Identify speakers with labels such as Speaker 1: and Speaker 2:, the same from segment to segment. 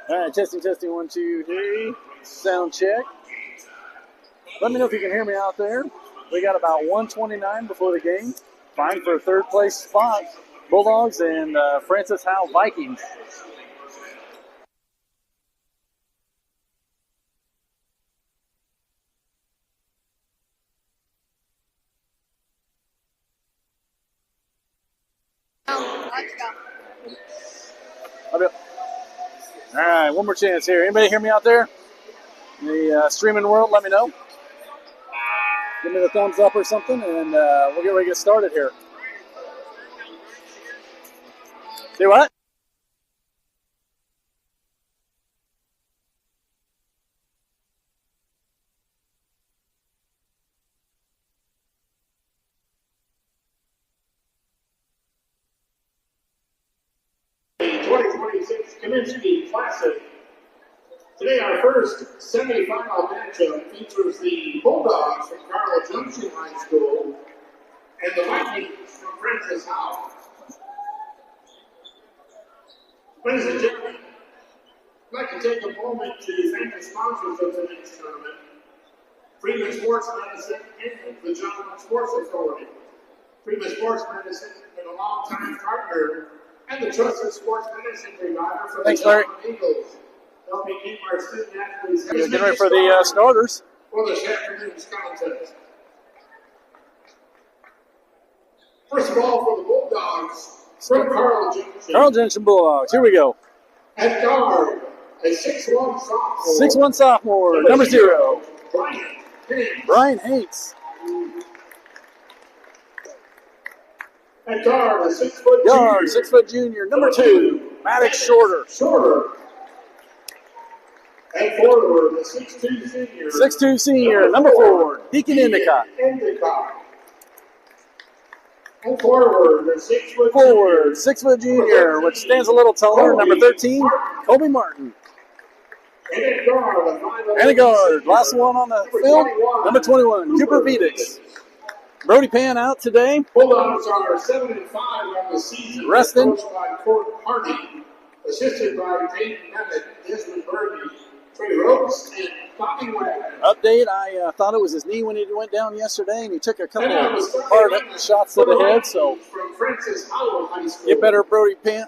Speaker 1: All right, testing, 1, 2, 3. Sound check. Let me know if you can hear me out there. We got about 1:29 before the game. Vying for a third place spot. Bulldogs and Francis Howell Vikings. All right, one more chance here. Anybody hear me out there? In the streaming world, let me know. Give me the thumbs up or something, and we'll get ready to get started here. See what?
Speaker 2: Kaminsky Classic. Today, our first semifinal matchup features the Bulldogs from Carroll Junction High School and the Vikings from Francis Howell. Ladies and gentlemen, I'd like to take a moment to thank the sponsors of tonight's tournament, Freeman Sports Medicine and the Johnson Sports Authority. Freeman Sports Medicine has been a long-time partner and the trusted sports medicine provider for the Johnson Eagles, helping keep our student athletes
Speaker 1: getting ready for the starters
Speaker 2: for this afternoon's contest. First of all, for the Bulldogs from Carroll Junction.
Speaker 1: Carroll Junction Bulldogs. Here we go.
Speaker 2: At guard, a 6'1" sophomore.
Speaker 1: 6'1" sophomore, number 0. Brian Hates.
Speaker 2: At guard, a 6 foot
Speaker 1: Yard,
Speaker 2: junior.
Speaker 1: 6 foot junior, number 2. Maddox Shorter.
Speaker 2: And forward, a 6'2" senior.
Speaker 1: 6'2" senior, number 4. Deacon Endicott.
Speaker 2: And forward, a 6 foot
Speaker 1: Forward, 6 foot junior, which stands a little taller, number 13, Kobe Martin.
Speaker 2: And at guard, a 5'11"
Speaker 1: And a guard, last one on the field, number 21, Cooper Vedix. Brody Pan out today.
Speaker 2: Bulldogs are 7-5 on the season.
Speaker 1: Resting.
Speaker 2: Coached by Court Hardy, assisted by Dayton Memmott, Desmond Berge, Trey Ropes, and Bobby Wagner.
Speaker 1: Update, I thought it was his knee when he went down yesterday, and he took a couple of hard shots to the head, so
Speaker 2: from Francis Howell High School.
Speaker 1: Get better, Brody Pan.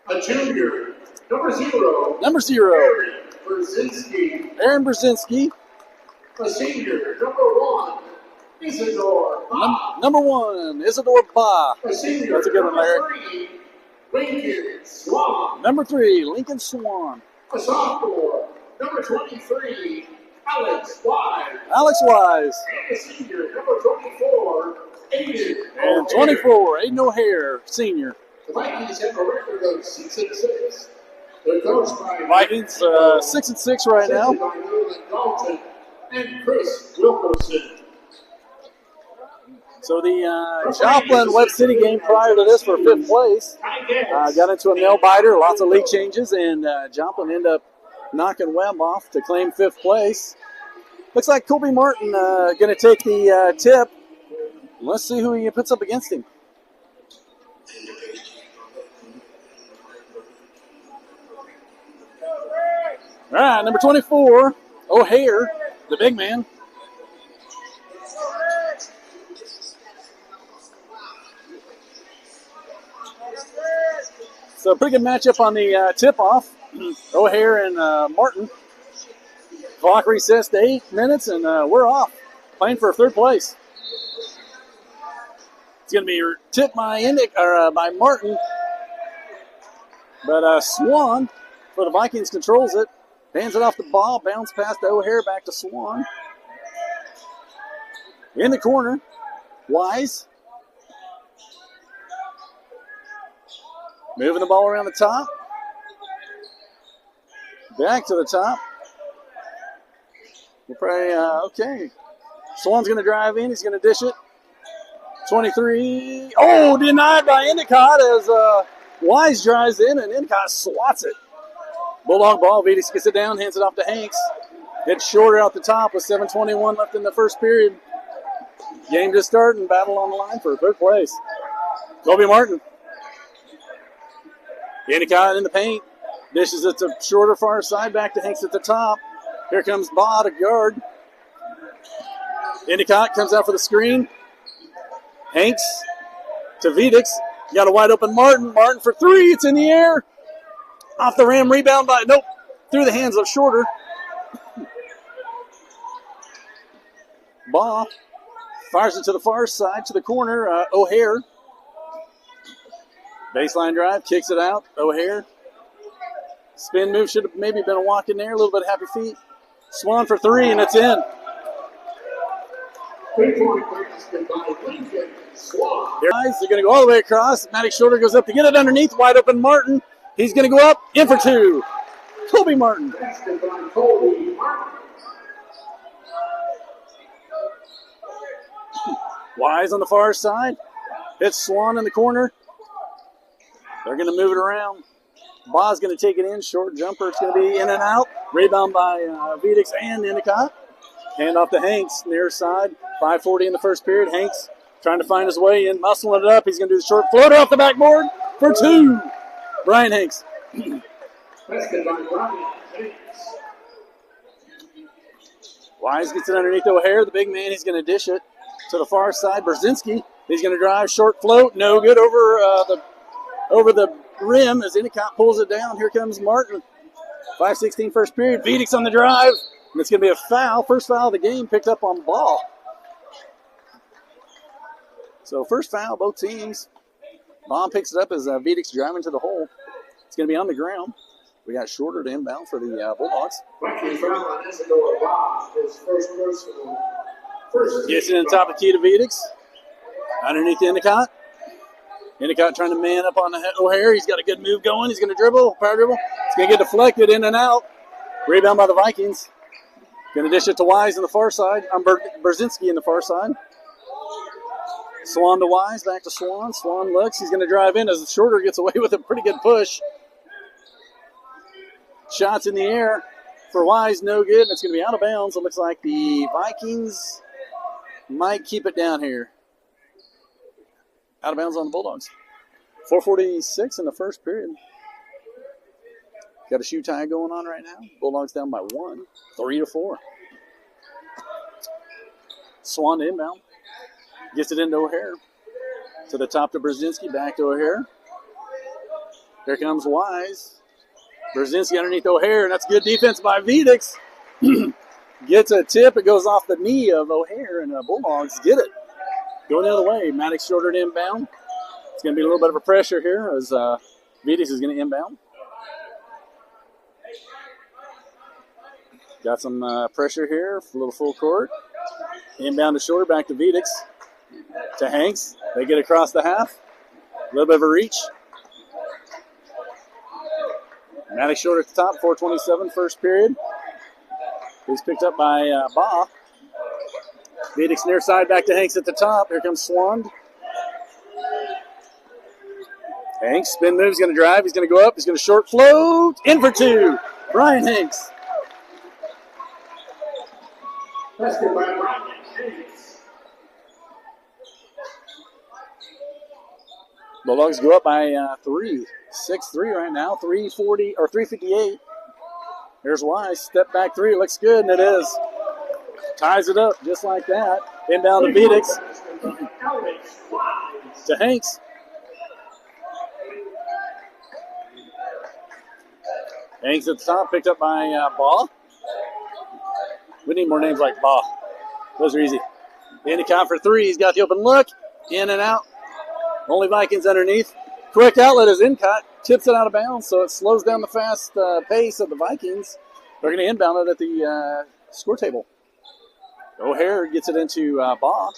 Speaker 2: A junior, number 0.
Speaker 1: Number 0. Aaron Brzezinski.
Speaker 2: A senior, number 1. Isidore Ba.
Speaker 1: Number 1, Isidore Ba.
Speaker 2: A senior,
Speaker 1: that's a good one, Larry.
Speaker 2: Number 3, Lincoln Swan.
Speaker 1: Number 3, Lincoln Swan.
Speaker 2: A sophomore, number 23, Alex Wise.
Speaker 1: Alex Wise.
Speaker 2: And a senior, number 24, Aiden.
Speaker 1: And 24, Aiden O'Hare, senior.
Speaker 2: The Vikings have a record of 6-6. They're coached by
Speaker 1: Vikings 6-6 right now.
Speaker 2: By Leland Dalton and Chris Wilkerson.
Speaker 1: So the Joplin Webb City game prior to this for 5th place got into a nail biter, lots of league changes, and Joplin ended up knocking Webb off to claim 5th place. Looks like Kobe Martin going to take the tip. Let's see who he puts up against him. All right, number 24, O'Hare, the big man. So a pretty good matchup on the tip-off. O'Hare and Martin. Clock recessed to 8 minutes, and we're off. Playing for 3rd place. It's going to be tipped by Martin. But Swan for the Vikings controls it. Hands it off the ball. Bounce past O'Hare, back to Swan. In the corner. Wise. Moving the ball around the top. Back to the top. We'll probably, okay. Swan's going to drive in. He's going to dish it. 23. Oh, denied by Endicott as Wise drives in, and Endicott swats it. Bulldog ball. Vedix gets it down, hands it off to Hanks. Hits shorter out the top with 7:21 left in the first period. Game just starting. Battle on the line for 3rd place. Kobe Martin. Endicott in the paint. Dishes it to shorter far side, back to Hanks at the top. Here comes Baugh to guard. Endicott comes out for the screen. Hanks to Vedix. Got a wide open Martin. Martin for three. It's in the air. Off the rim. Rebound by, nope, through the hands of Shorter. Baugh fires it to the far side, to the corner. O'Hare. Baseline drive, kicks it out. O'Hare. Spin move, should have maybe been a walk in there. A little bit of happy feet. Swan for three, and it's in.
Speaker 2: 3-point basket by Lincoln Swan.
Speaker 1: They're going to go all the way across. Maddox Shorter goes up to get it underneath. Wide open Martin. He's going to go up, in for two. Kobe Martin.
Speaker 2: Basket by Kobe Martin.
Speaker 1: Wise on the far side. Hits Swan in the corner. They're going to move it around. Baugh's going to take it in. Short jumper. It's going to be in and out. Rebound by Vedix and Endicott. Hand off to Hanks, near side. 5:40 in the first period. Hanks trying to find his way in, muscling it up. He's going to do the short floater off the backboard for two. Brian Hanks.
Speaker 2: Basket by Brian Hanks.
Speaker 1: Wise gets it underneath O'Hare. The big man, he's going to dish it to the far side. Brzezinski, he's going to drive, short float. No good over the rim as Endicott pulls it down. Here comes Martin. 5:16 first period. Vedix on the drive. And it's going to be a foul. First foul of the game picked up on Baugh. So first foul, both teams. Baugh picks it up as Vedix driving to the hole. It's going to be on the ground. We got Shorter to inbound for the Bulldogs. Gets it in the top of the key to Vedix. Underneath Endicott. Endicott trying to man up on O'Hare. He's got a good move going. He's going to dribble, power dribble. It's going to get deflected in and out. Rebound by the Vikings. Going to dish it to Wise on the far side. Brzezinski in the far side. Swan to Wise, back to Swan. Swan looks. He's going to drive in as the Shorter gets away with a pretty good push. Shots in the air for Wise, no good. It's going to be out of bounds. It looks like the Vikings might keep it down here. Out of bounds on the Bulldogs. 4:46 in the first period. Got a shoe tie going on right now. Bulldogs down by 1, 3-4. Swan to inbound. Gets it into O'Hare. To the top to Brzezinski. Back to O'Hare. Here comes Wise. Brzezinski underneath O'Hare, and that's good defense by Vedix. Gets a tip. It goes off the knee of O'Hare, and the Bulldogs get it. Going the other way. Maddox Shorter to inbound. It's going to be a little bit of a pressure here as Vedix is going to inbound. Got some pressure here, a little full court. Inbound to Shorter, back to Vedix. To Hanks. They get across the half. A little bit of a reach. Maddox Shorter at the top, 4:27 first period. He's picked up by Baugh. Vedix near side, back to Hanks at the top. Here comes Swan. Hanks, spin move, he's going to drive. He's going to go up. He's going to short float. In for two. Brian Hanks.
Speaker 2: Basket by Brian Hanks.
Speaker 1: Bulldogs go up by 3. 6-3 right now. 3:40 or 3:58. Here's Wise. Step back three. Looks good, and it is. Ties it up just like that. Inbound to Vedix. To Hanks. Hanks at the top, picked up by Baugh. We need more names like Baugh. Those are easy. Endicott for three. He's got the open look. In and out. Only Vikings underneath. Quick outlet as Endicott tips it out of bounds, so it slows down the fast pace of the Vikings. They're going to inbound it at the score table. O'Hare gets it into Baugh.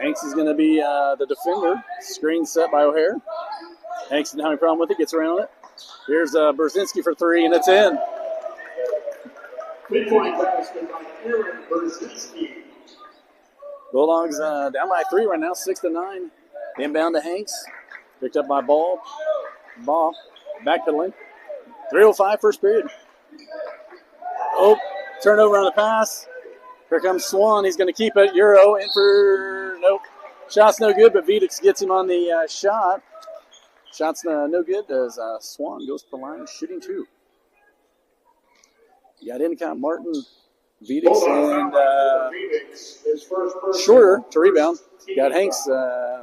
Speaker 1: Hanks is going to be the defender. Screen set by O'Hare. Hanks doesn't have any problem with it. Gets around it. Here's Brzezinski for three, and it's in.
Speaker 2: 3-point basket by Aaron Brzezinski.
Speaker 1: Bulldogs down by 3 right now, 6-9. Inbound to Hanks. Picked up by Baugh. Backpedaling. 3:05 first period. Oh, turnover on the pass. Here comes Swan. He's going to keep it. Euro in for, nope. Shot's no good, but Vedix gets him on the shot. Shot's no good as Swan goes to the line shooting 2. You got Endicott, Martin, Vedix, and Shorter to rebound. Got Hanks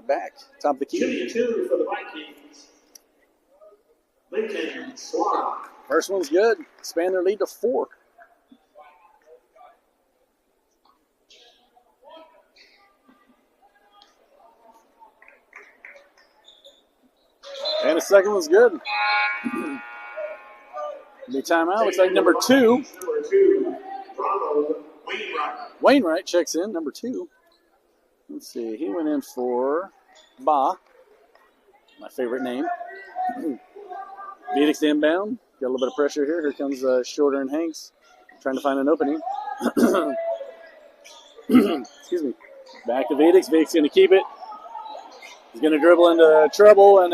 Speaker 1: back, top of the key.
Speaker 2: Shooting 2 for the Vikings. Lincoln Swan.
Speaker 1: First one's good. Expand their lead to 4. And the second one's good. Big timeout. Looks like number 2.
Speaker 2: Number 2, Ronald Wainwright.
Speaker 1: Wainwright checks in, number 2. Let's see. He went in for Ba, my favorite name. Vedix inbound. Got a little bit of pressure here. Here comes Shorter and Hanks trying to find an opening. Excuse me. Back to Vedix. Vedix going to keep it. He's going to dribble into trouble, and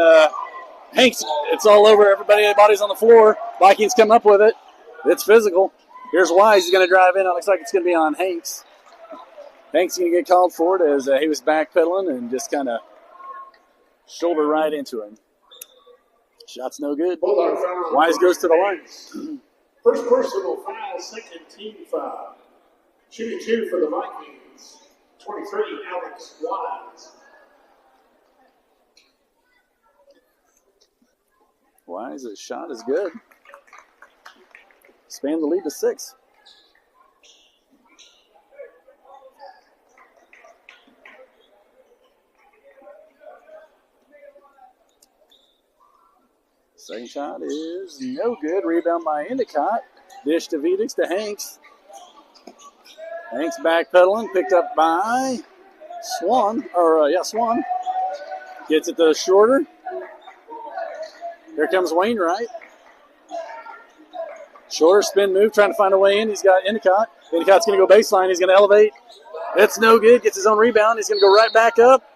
Speaker 1: Hanks, it's all over. Everybody's on the floor. Vikings come up with it. It's physical. Here's Wise. He's going to drive in. It looks like it's going to be on Hanks. Hanks is going to get called for it as he was backpedaling and just kind of shoulder right into him. Shot's no good. Wise goes to the line.
Speaker 2: First personal foul, second team foul. Shooting 2 for the Vikings. 23, Alex Wise.
Speaker 1: Wise's shot is good. Expand the lead to 6. Second shot is no good. Rebound by Endicott. Dish to Vedix to Hanks. Hanks backpedaling. Picked up by Swan. Swan. Gets it to Shorter. Here comes Wainwright. Shorter spin move, trying to find a way in. He's got Endicott. Endicott's going to go baseline. He's going to elevate. It's no good. Gets his own rebound. He's going to go right back up.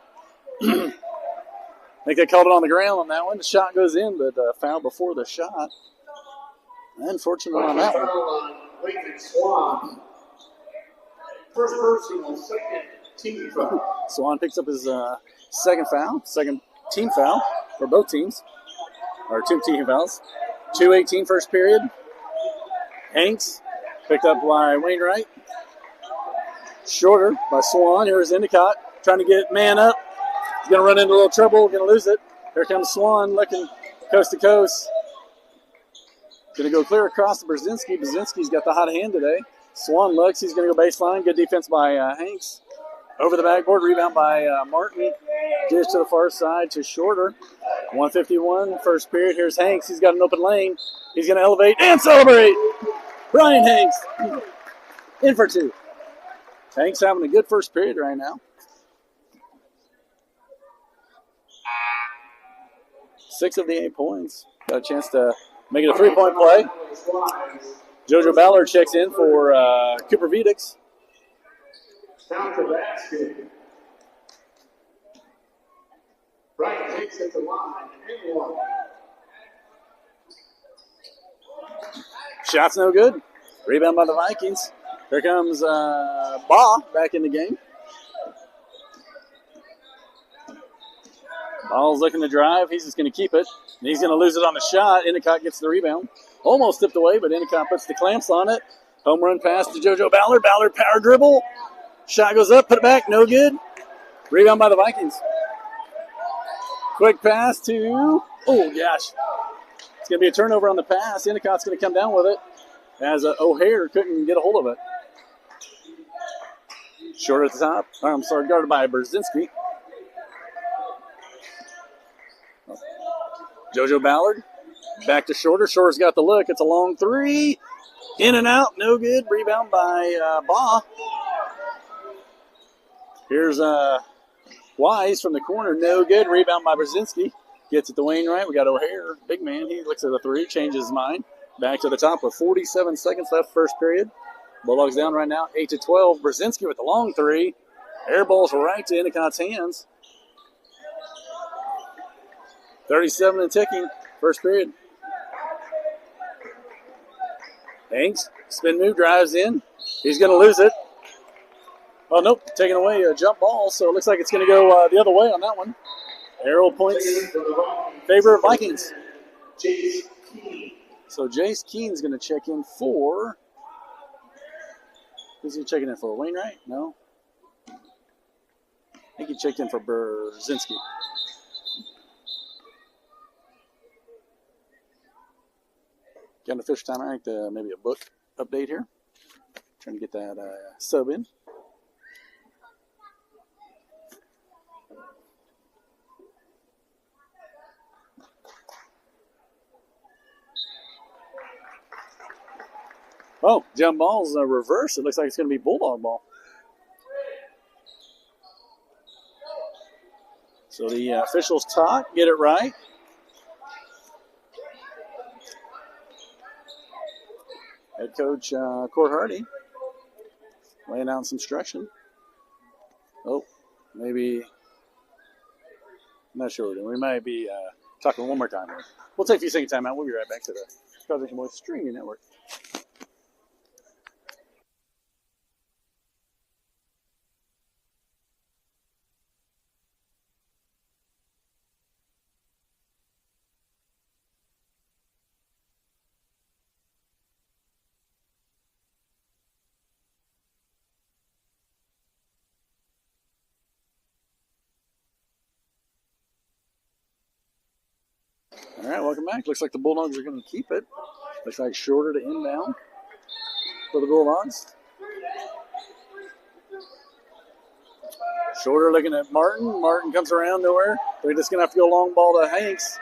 Speaker 1: I think they called it on the ground on that one. The shot goes in, but foul before the shot. Unfortunate on that one.
Speaker 2: Swan. First personal, second team foul.
Speaker 1: Swan picks up his second team foul for both teams. Or 2 team fouls. 2:18 first period. Hanks picked up by Wainwright. Shorter by Swan. Here's Endicott trying to get man up. He's going to run into a little trouble. Going to lose it. Here comes Swan looking coast to coast. Going to go clear across to Brzezinski. Brzezinski's got the hot hand today. Swan looks. He's going to go baseline. Good defense by Hanks. Over the backboard. Rebound by Martin. Dish to the far side to Shorter. 1:51 first period. Here's Hanks. He's got an open lane. He's going to elevate and celebrate. Brian Hanks in for 2. Hanks having a good first period right now. 6 of the 8 points. Got a chance to make it a 3-point play. JoJo Ballard checks in for Cooper Vedix.
Speaker 2: Down to basket. Brian Hanks at the line and 1.
Speaker 1: Shot's no good. Rebound by the Vikings. Here comes Ba back in the game. Ball's looking to drive. He's just going to keep it. And he's going to lose it on the shot. Endicott gets the rebound. Almost tipped away, but Endicott puts the clamps on it. Home run pass to JoJo Ballard. Ballard power dribble. Shot goes up, put it back, no good. Rebound by the Vikings. Quick pass to, oh gosh. It's going to be a turnover on the pass. Endicott's going to come down with it as O'Hare couldn't get a hold of it. Short at the top. Guarded by Brzezinski. JoJo Ballard. Back to Shorter. Shorter's got the look. It's a long 3. In and out. No good. Rebound by Ba. Here's Wise from the corner. No good. Rebound by Brzezinski. Gets it to Wainwright. We got O'Hare. Big man. He looks at the 3. Changes his mind. Back to the top with 47 seconds left first period. Bulldogs down right now 8-12. Brzezinski with the long 3. Air ball's right to Endicott's hands. 37 and ticking. First period. Hanks. Spin move. Drives in. He's going to lose it. Oh, nope. Taking away a jump ball, so it looks like it's going to go the other way on that one. Arrow points favor of Vikings. So Jace Keene's going to check in for. Who's he checking in for? Wainwright? No. I think he checked in for Brzezinski. Got an official timeout. I think maybe a book update here. Trying to get that sub in. Oh, jump ball's reverse. It looks like it's going to be Bulldog ball. So the officials talk, get it right. Head coach Court Hardy laying out some instruction. Oh, maybe. I'm not sure. We might be talking one more time here. We'll take a few seconds time out. We'll be right back to the Causation Boys Streaming Network. All right, welcome back. Looks like the Bulldogs are going to keep it. Looks like Shorter to inbound for the Bulldogs. Shorter looking at Martin. Martin comes around nowhere. They're just going to have to go long ball to Hanks.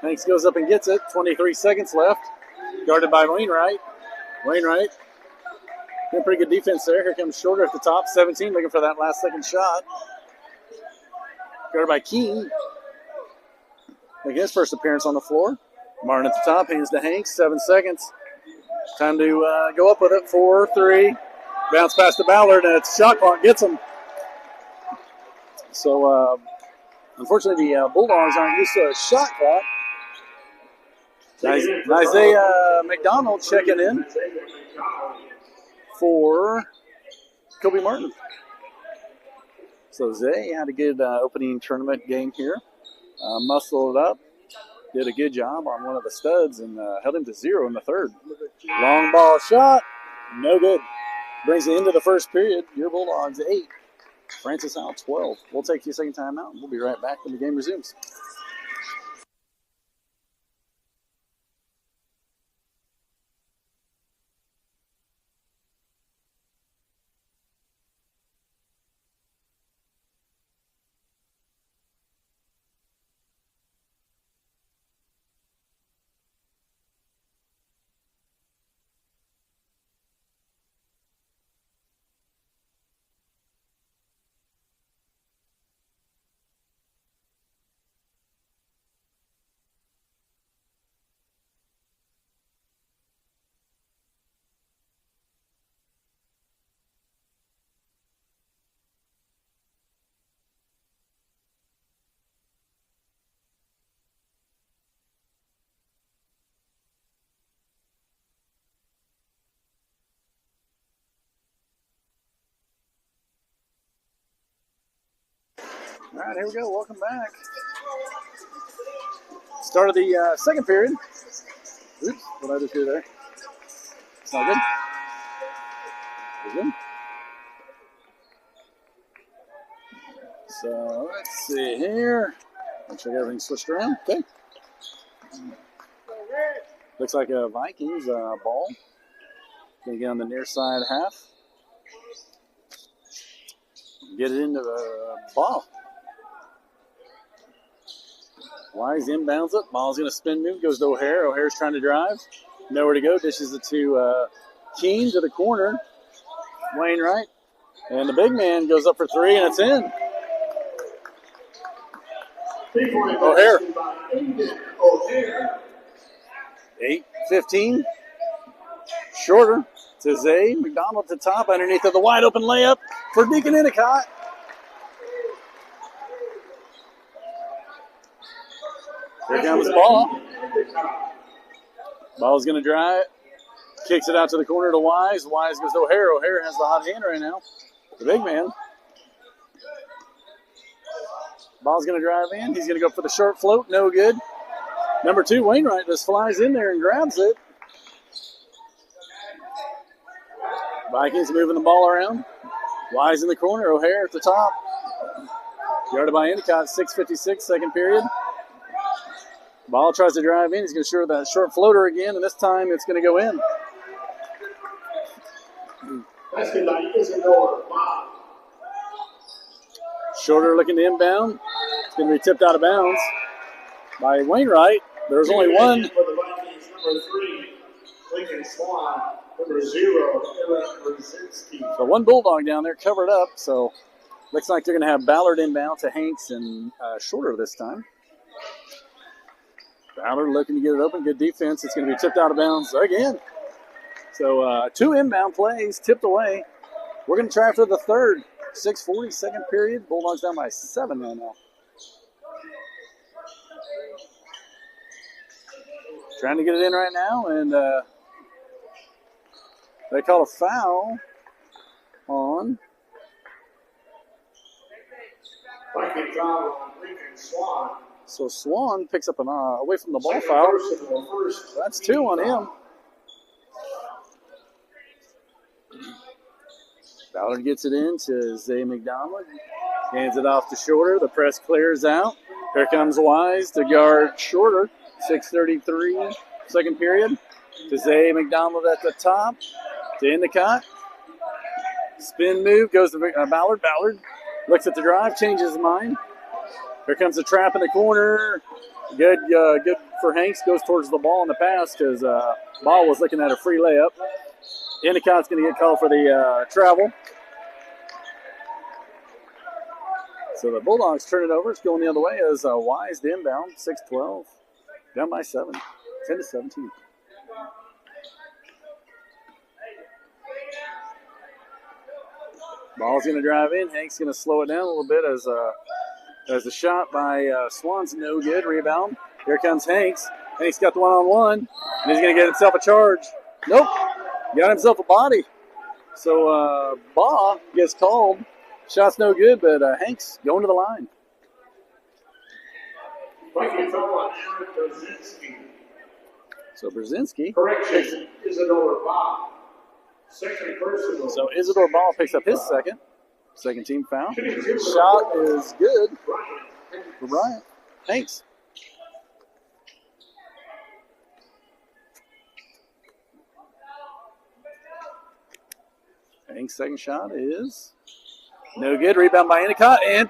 Speaker 1: Hanks goes up and gets it. 23 seconds left. Guarded by Wainwright. Wainwright. Doing pretty good defense there. Here comes Shorter at the top. 17 looking for that last second shot. Guarded by Keene. Making his first appearance on the floor. Martin at the top, hands to Hanks, 7 seconds. Time to go up with it, 4-3. Bounce past to Ballard, and it's shot clock gets him. So, unfortunately, the Bulldogs aren't used to a shot clock. Isaiah McDonald checking in for Kobe Martin. So, Zay had a good opening tournament game here. Muscled it up, did a good job on one of the studs, and held him to 0 in the third. Long ball shot, no good. Brings the end of the first period. Your Bulldogs 8, Francis Howell 12. We'll take you a second time out, and we'll be right back when the game resumes. All right, here we go. Welcome back. Start of the second period. Oops, what did I just do there? It's not good. It's good. So let's see here. Make sure everything's switched around. Okay. Looks like a Vikings ball. Gonna get on the near side half. Get it into the ball. Wise inbounds it. Ball's going to spin move. Goes to O'Hare. O'Hare's trying to drive. Nowhere to go. Dishes it to Keene to the corner. Wainwright. And the big man goes up for 3, and it's in. O'Hare. 8-15. Shorter to Zay. McDonald at the top. Underneath of the wide open layup for Deacon Endicott. Here comes the ball. Ball's going to drive. Kicks it out to the corner to Wise. Wise goes to O'Hare. O'Hare has the hot hand right now. The big man. Ball's going to drive in. He's going to go for the short float. No good. Number 2, Wainwright, just flies in there and grabs it. Vikings moving the ball around. Wise in the corner. O'Hare at the top. Guarded by Endicott. 6:56, second period. Ball tries to drive in. He's going to shoot that short floater again, and this time it's going to go in. Shorter looking to inbound. It's going to be tipped out of bounds by Wainwright. There's only one.
Speaker 2: For the Vikings, number 3, Lincoln Swan. Number 0, Eric Brzezinski.
Speaker 1: So one Bulldog down there covered up. So looks like they're going to have Ballard inbound to Hanks and Shorter this time. Ballard looking to get it open. Good defense. It's going to be tipped out of bounds again. So 2 inbound plays tipped away. We're going to try for the third. 6:40, second period. Bulldogs down by 7 right now. Trying to get it in right now, and they call a foul on.
Speaker 2: Viking foul on Lincoln Swan.
Speaker 1: So Swan picks up an away from the ball foul. That's 2 on him. Ballard gets it in to Zay McDonald. Hands it off to Shorter. The press clears out. Here comes Wise to guard Shorter. 6:33, second period. To Zay McDonald at the top. To Endicott. Spin move goes to Ballard. Ballard looks at the drive, changes his mind. Here comes the trap in the corner. Good for Hanks. Goes towards the ball in the pass because Ball was looking at a free layup. Endicott's going to get called for the travel. So the Bulldogs turn it over. It's going the other way as Wise to inbound. 6-12. Down by 7. 10-17. Ball's going to drive in. Hank's going to slow it down a little bit as the shot by Swan's no good. Rebound. Here comes Hanks. Hanks got the one-on-one, and he's going to get himself a charge. Nope. Got himself a body. So Baugh gets called. Shot's no good, but Hanks going to the line.
Speaker 2: Viking foul on Eric Brzezinski.
Speaker 1: So Brzezinski.
Speaker 2: Correction, Isidore Baugh. Second personal.
Speaker 1: So Isidore Ball picks up his second team foul. Shot is good for Bryant. Thanks. Hank's second shot is no good. Rebound by Endicott and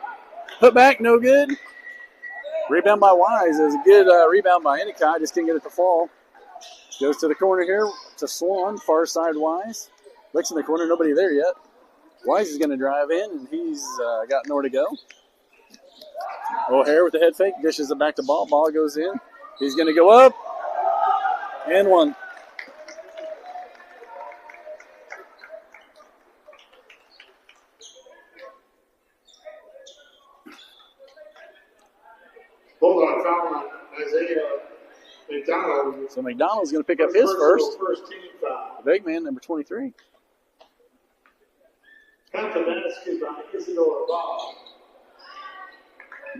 Speaker 1: put back, no good. Rebound by Wise is a good rebound by Endicott. Just can't get it to fall. Goes to the corner here to Swan, far side Wise. Looks in the corner, nobody there yet. Wise is going to drive in, and he's got nowhere to go. O'Hare with the head fake, dishes it back to Ball. Ball goes in. He's going to go up. And one.
Speaker 2: Bulldog foul on Isaiah McDonald.
Speaker 1: So McDonald's going to pick up his first.
Speaker 2: First team foul.
Speaker 1: The big man, number 23.
Speaker 2: Confidential by Isidore Baugh.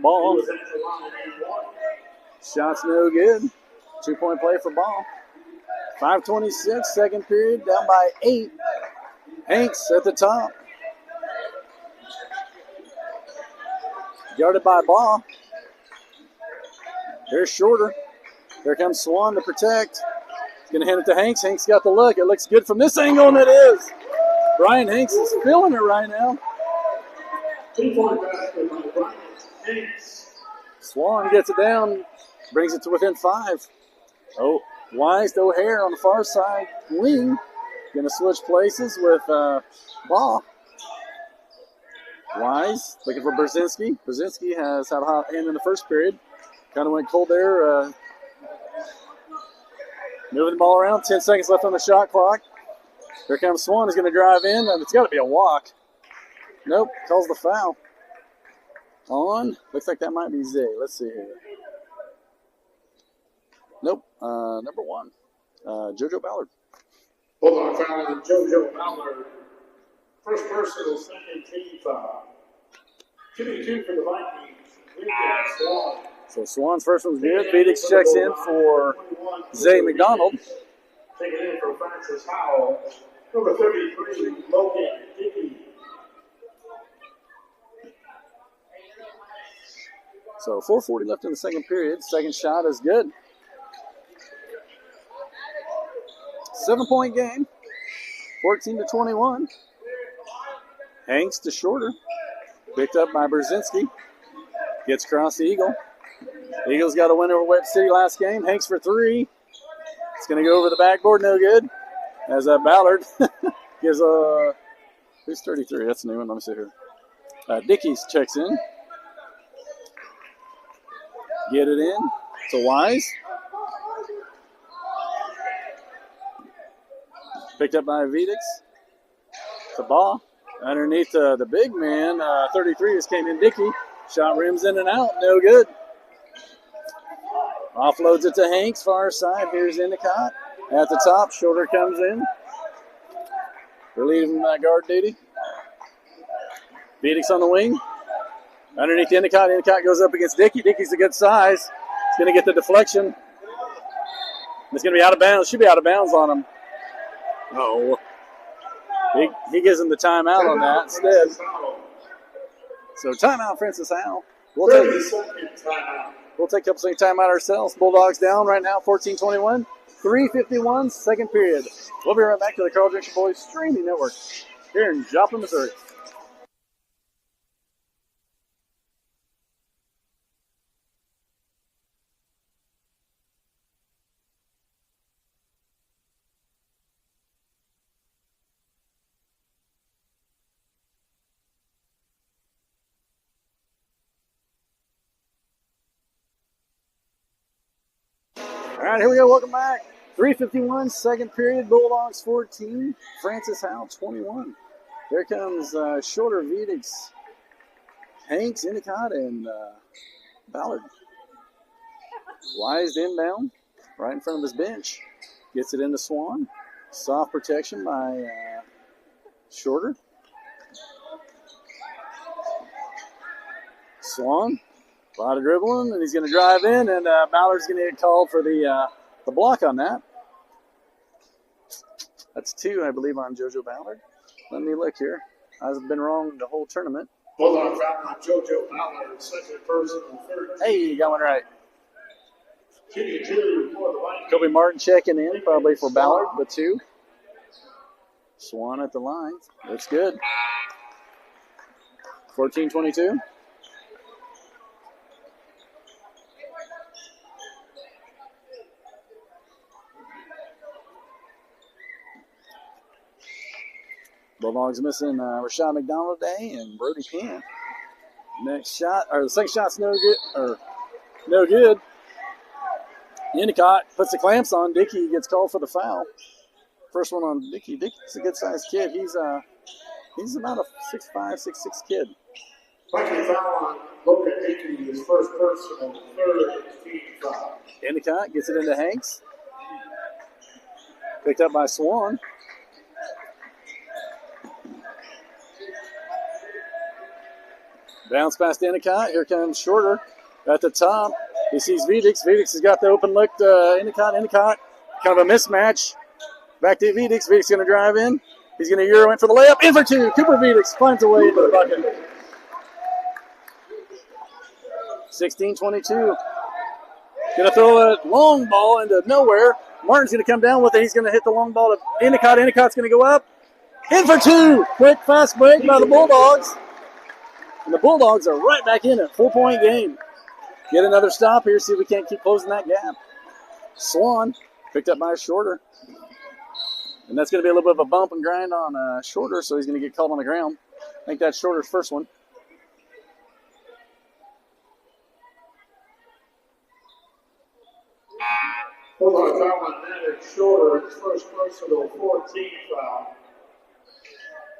Speaker 1: Ball.
Speaker 2: He was at the line and won.
Speaker 1: Shot's no good. 2-point play for Ball. 5:26, second period, down by 8. Hanks at the top. Guarded by Ball. Here's Shorter. Here comes Swan to protect. He's going to hand it to Hanks. Hanks got the look. It looks good from this angle, and it is. Brian Hanks is feeling it right now.
Speaker 2: 2-point basket by Brian Hanks.
Speaker 1: Swan gets it down, brings it to within 5. Oh, Wise to O'Hare on the far side wing. Going to switch places with Ball. Wise looking for Brzezinski. Brzezinski has had a hot hand in the first period. Kind of went cold there. Moving the ball around. 10 seconds left on the shot clock. Here comes Swan. He's going to drive in, and it's got to be a walk. Nope, calls the foul. On. Looks like that might be Zay. Let's see here. Nope. Number 1. JoJo Ballard.
Speaker 2: Bulldog foul on JoJo Ballard. First personal, second team foul. 2-2 for the Vikings.
Speaker 1: So Swan's first one's good. Phoenix checks in for Zay McDonald.
Speaker 2: Taking in for Francis Howell. Number 33, Logan Dickey.
Speaker 1: So 4:40 left in the second period. Second shot is good. 7-point game. 14-21. Hanks to Shorter. Picked up by Brzezinski. Gets across the Eagle. Eagles got a win over Webb City last game. Hanks for three. It's going to go over the backboard. No good. As Ballard gives who's 33? That's a new one. Let me see here. Dickies checks in. Get it in to Wise. Picked up by Vedix. To Ball. Underneath the big man, 33 just came in. Dickey. Shot rims in and out. No good. Offloads it to Hanks. Far side. Here's Endicott. At the top. Shorter comes in. Relieving guard duty. Vedix on the wing. Underneath Endicott. Endicott goes up against Dickey. Dickey's a good size. He's going to get the deflection. It's going to be out of bounds. Should be out of bounds on him. Oh. He gives him the timeout on that instead. So timeout, Francis Howell. We'll take a couple second timeout ourselves. Bulldogs down right now, 14-21. 3:51, second period. We'll be right back to the Carl Junction Boys Streaming Network here in Joplin, Missouri. All right, here we go. Welcome back. 3:51, second period. Bulldogs 14. Francis Howell 21. Here comes Shorter, Vedix, Hanks, Endicott, and Ballard. Wise inbound, right in front of his bench. Gets it into Swan. Soft protection by Shorter. Swan. A lot of dribbling, and he's going to drive in, and Ballard's going to get called for the block on that. That's 2, I believe, on JoJo Ballard. Let me look here. I've been wrong the whole tournament.
Speaker 2: Bulldog foul on JoJo Ballard, second personal, third.
Speaker 1: Hey, you got one right.
Speaker 2: 2 for the Vikings.
Speaker 1: Kobe Martin checking in, probably for Ballard, but 2. Swan at the line. Looks good. 14-22. Bulldogs missing Rashad McDonald today and Brody Penn. Next shot, or the second shot's no good. Endicott puts the clamps on. Dickey gets called for the foul. First one on Dickey. Dickey's a good-sized kid. He's about a 6'5", 6'6" kid.
Speaker 2: Viking foul on Logan Dickey, his first personal, third team foul.
Speaker 1: Endicott gets it into Hanks. Picked up by Swan. Bounce past Endicott. Here comes Shorter at the top. He sees Vedix. Vedix has got the open look to Endicott. Endicott, kind of a mismatch. Back to Vedix. Vedix going to drive in. He's going to Euro in for the layup. In for 2. Cooper Vedix finds a way into the bucket. 16-22. Going to throw a long ball into nowhere. Martin's going to come down with it. He's going to hit the long ball to Endicott. Endicott's going to go up. In for 2. Quick, fast break by the Bulldogs. And the Bulldogs are right back in it. 4-point game. Get another stop here. See if we can't keep closing that gap. Swan picked up by Shorter. And that's going to be a little bit of a bump and grind on Shorter, so he's going to get called on the ground. I think that's Shorter's first one.
Speaker 2: Bulldog foul on Matt Shorter, his first personal 14 foul.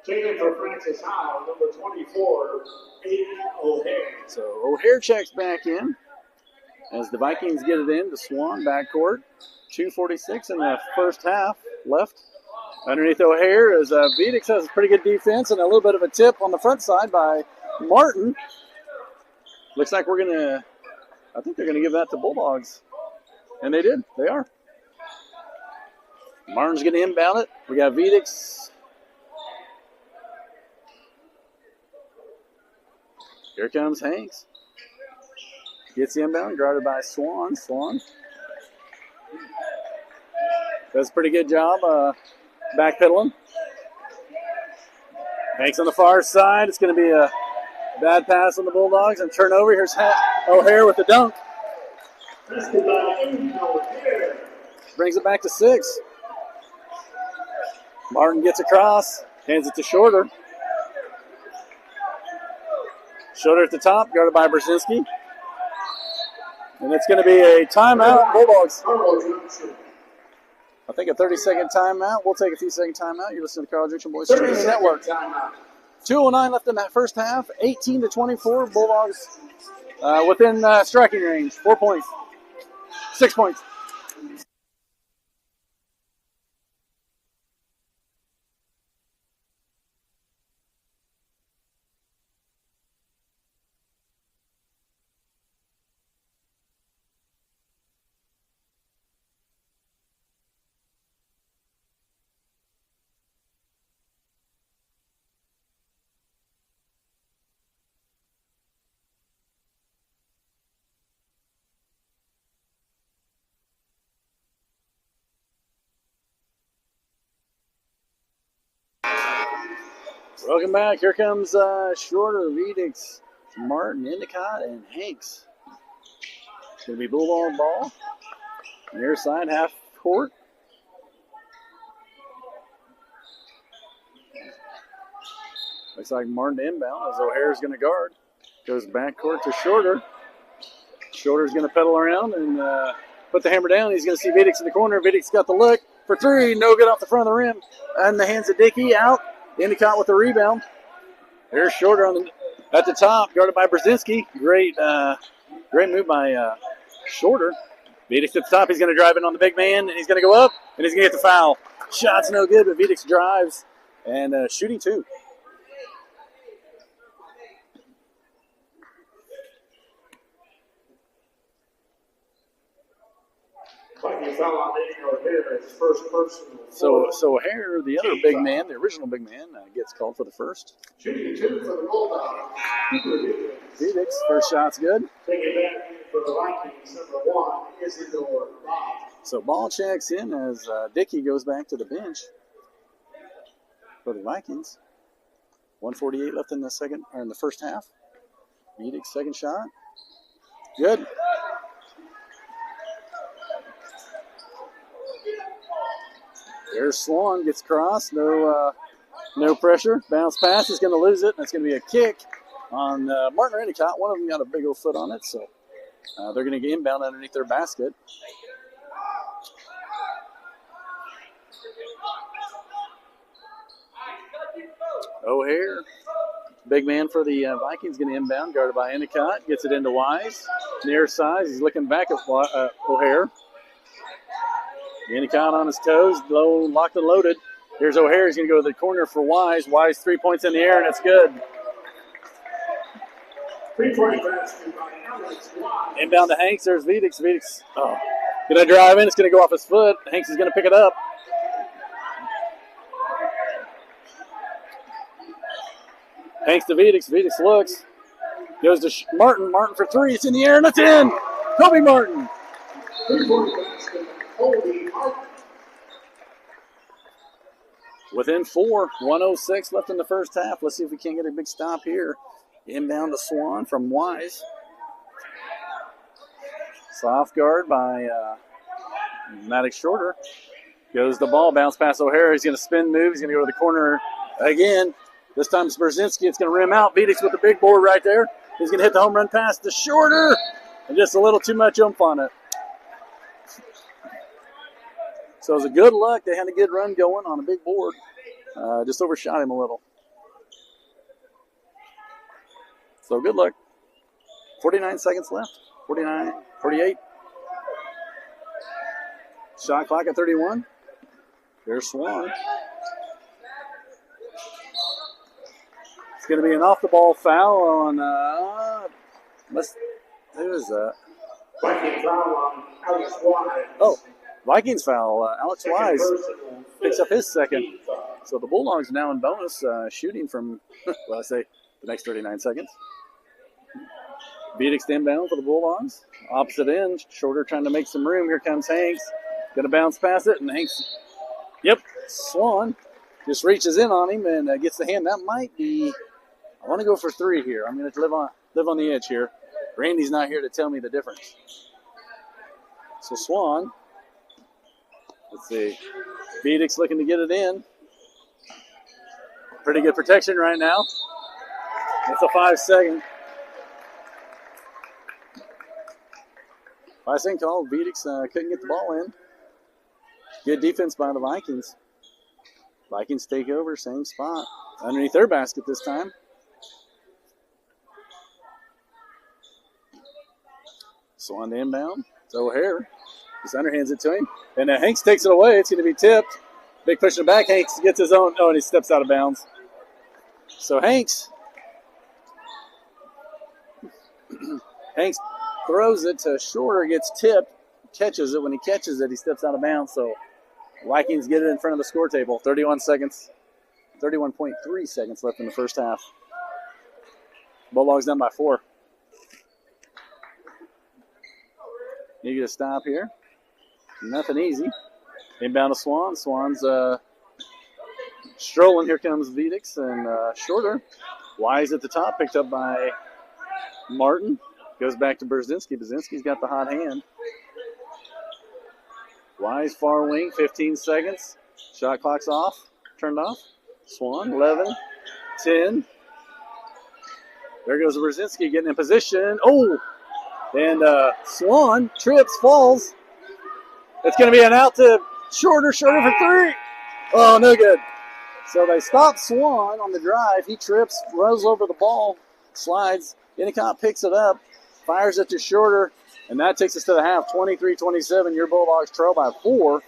Speaker 2: Taken for Francis Howell, number 24, Aiden O'Hare.
Speaker 1: So O'Hare checks back in as the Vikings get it in to Swan backcourt. 2:46 in the first half left. Underneath O'Hare is Vedix has a pretty good defense and a little bit of a tip on the front side by Martin. Looks like I think they're going to give that to Bulldogs. And they did. They are. Martin's going to inbound it. We got Vedix. Here comes Hanks. Gets the inbound, guarded by Swan. Swan does a pretty good job backpedaling. Hanks on the far side. It's going to be a bad pass on the Bulldogs and turnover. Here's O'Hare with the dunk. Brings it back to 6. Martin gets across, hands it to Shorter. Shorter at the top, guarded by Brzezinski. And it's going to be a timeout, Bulldogs. I think a 30-second timeout. We'll take a few second timeout. You're listening to College Junction Boys Streaming Network. 2:09 left in that first half. 18-24. Bulldogs within striking range. 4 points. 6 points. Welcome back. Here comes Shorter, Vedix, Martin, Endicott, and Hanks. It's going to be Bulldog ball. Near side, half court. Looks like Martin inbound as O'Hare's going to guard. Goes back court to Shorter. Shorter's going to pedal around and put the hammer down. He's going to see Vedix in the corner. Vedix got the look for 3. No good off the front of the rim. And the hands of Dickey out. Endicott with the rebound. There's Shorter at the top, guarded by Brzezinski. Great move by Shorter. Vedix at the top. He's going to drive in on the big man, and he's going to go up, and he's going to get the foul. Shot's no good, but Vedix drives and shooting 2. So O'Hare, the other big man, the original big man, gets called for the first.
Speaker 2: Shooting 2 for the Bulldogs.
Speaker 1: Vedix, first shot's good.
Speaker 2: Take it back for the Vikings. Number 1 is Isidore Ball.
Speaker 1: So ball checks in as Dickey goes back to the bench for the Vikings. 1:48 left in the first half. Vedix, second shot. Good. There's Swan, gets across, no pressure. Bounce pass, he's going to lose it, and it's going to be a kick on Martin or Endicott. One of them got a big old foot on it, so they're going to get inbound underneath their basket. O'Hare, big man for the Vikings, going to inbound, guarded by Endicott. Gets it into Wise. Near side, he's looking back at O'Hare. Endicott on his toes, locked and loaded. Here's O'Hare. He's going to go to the corner for Wise. Wise 3 points in the air, and it's good.
Speaker 2: 3-point basket by Alex Wise.
Speaker 1: Inbound to Hanks. There's Vedix. Vedix going to drive in. It's going to go off his foot. Hanks is going to pick it up. Hanks to Vedix. Vedix looks. Goes to Martin. Martin for 3. It's in the air, and it's in. Kobe Martin.
Speaker 2: 3-point basket.
Speaker 1: Within 4, 1:06 left in the first half. Let's see if we can't get a big stop here. Inbound to Swan from Wise. Soft guard by Maddox Shorter. Goes the ball, bounce past O'Hare. He's going to spin move. He's going to go to the corner again. This time it's Brzezinski. It's going to rim out. Vedix with the big board right there. He's going to hit the home run pass to Shorter. And just a little too much oomph on it. So it was a good luck. They had a good run going on a big board. Just overshot him a little. So good luck. 49 seconds left. 49, 48. Shot clock at 31. There's Swan. It's going to be an off-the-ball foul on Who is that?
Speaker 2: Viking foul on Alex Wise.
Speaker 1: Oh, Vikings foul. Alex Wise picks up his second. So the Bulldogs now in bonus, shooting from, well, I say the next 39 seconds. Beat inbound for the Bulldogs. Opposite end, Shorter trying to make some room. Here comes Hanks. Going to bounce past it, and Hanks, Swan just reaches in on him and gets the hand. That might be, I want to go for three here. I'm going to live on the edge here. Randy's not here to tell me the difference. So Swan, let's see. Vidic looking to get it in. Pretty good protection right now. It's a 5-second. 5-second call. Vidic couldn't get the ball in. Good defense by the Vikings. Vikings take over, same spot. Underneath their basket this time. Swan to inbound. It's O'Hare. Just underhands it to him. And Hanks takes it away. It's going to be tipped. Big push in the back. Hanks gets his own. Oh, and he steps out of bounds. So Hanks throws it to Shorter, gets tipped, catches it. When he catches it, he steps out of bounds. So Vikings get it in front of the score table. 31 seconds. 31.3 seconds left in the first half. Bulldogs down by 4. You get a stop here. Nothing easy. Inbound to Swan. Swan's strolling. Here comes Vidic and Shorter. Wise at the top, picked up by Martin. Goes back to Brzezinski. Brzezinski's got the hot hand. Wise far wing, 15 seconds. Shot clock's off, turned off. Swan, 11, 10. There goes Brzezinski getting in position. Oh! And Swan trips, falls. It's going to be an out to Shorter for 3. Oh, no good. So they stop Swan on the drive. He trips, rolls over the ball, slides. Endicott picks it up, fires it to Shorter, and that takes us to the half. 23-27, your Bulldogs trail by 4.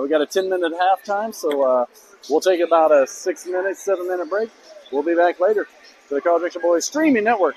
Speaker 1: We got a 10-minute halftime, so we'll take about a 6-minute, 7-minute break. We'll be back later to the College Junction Boys streaming network.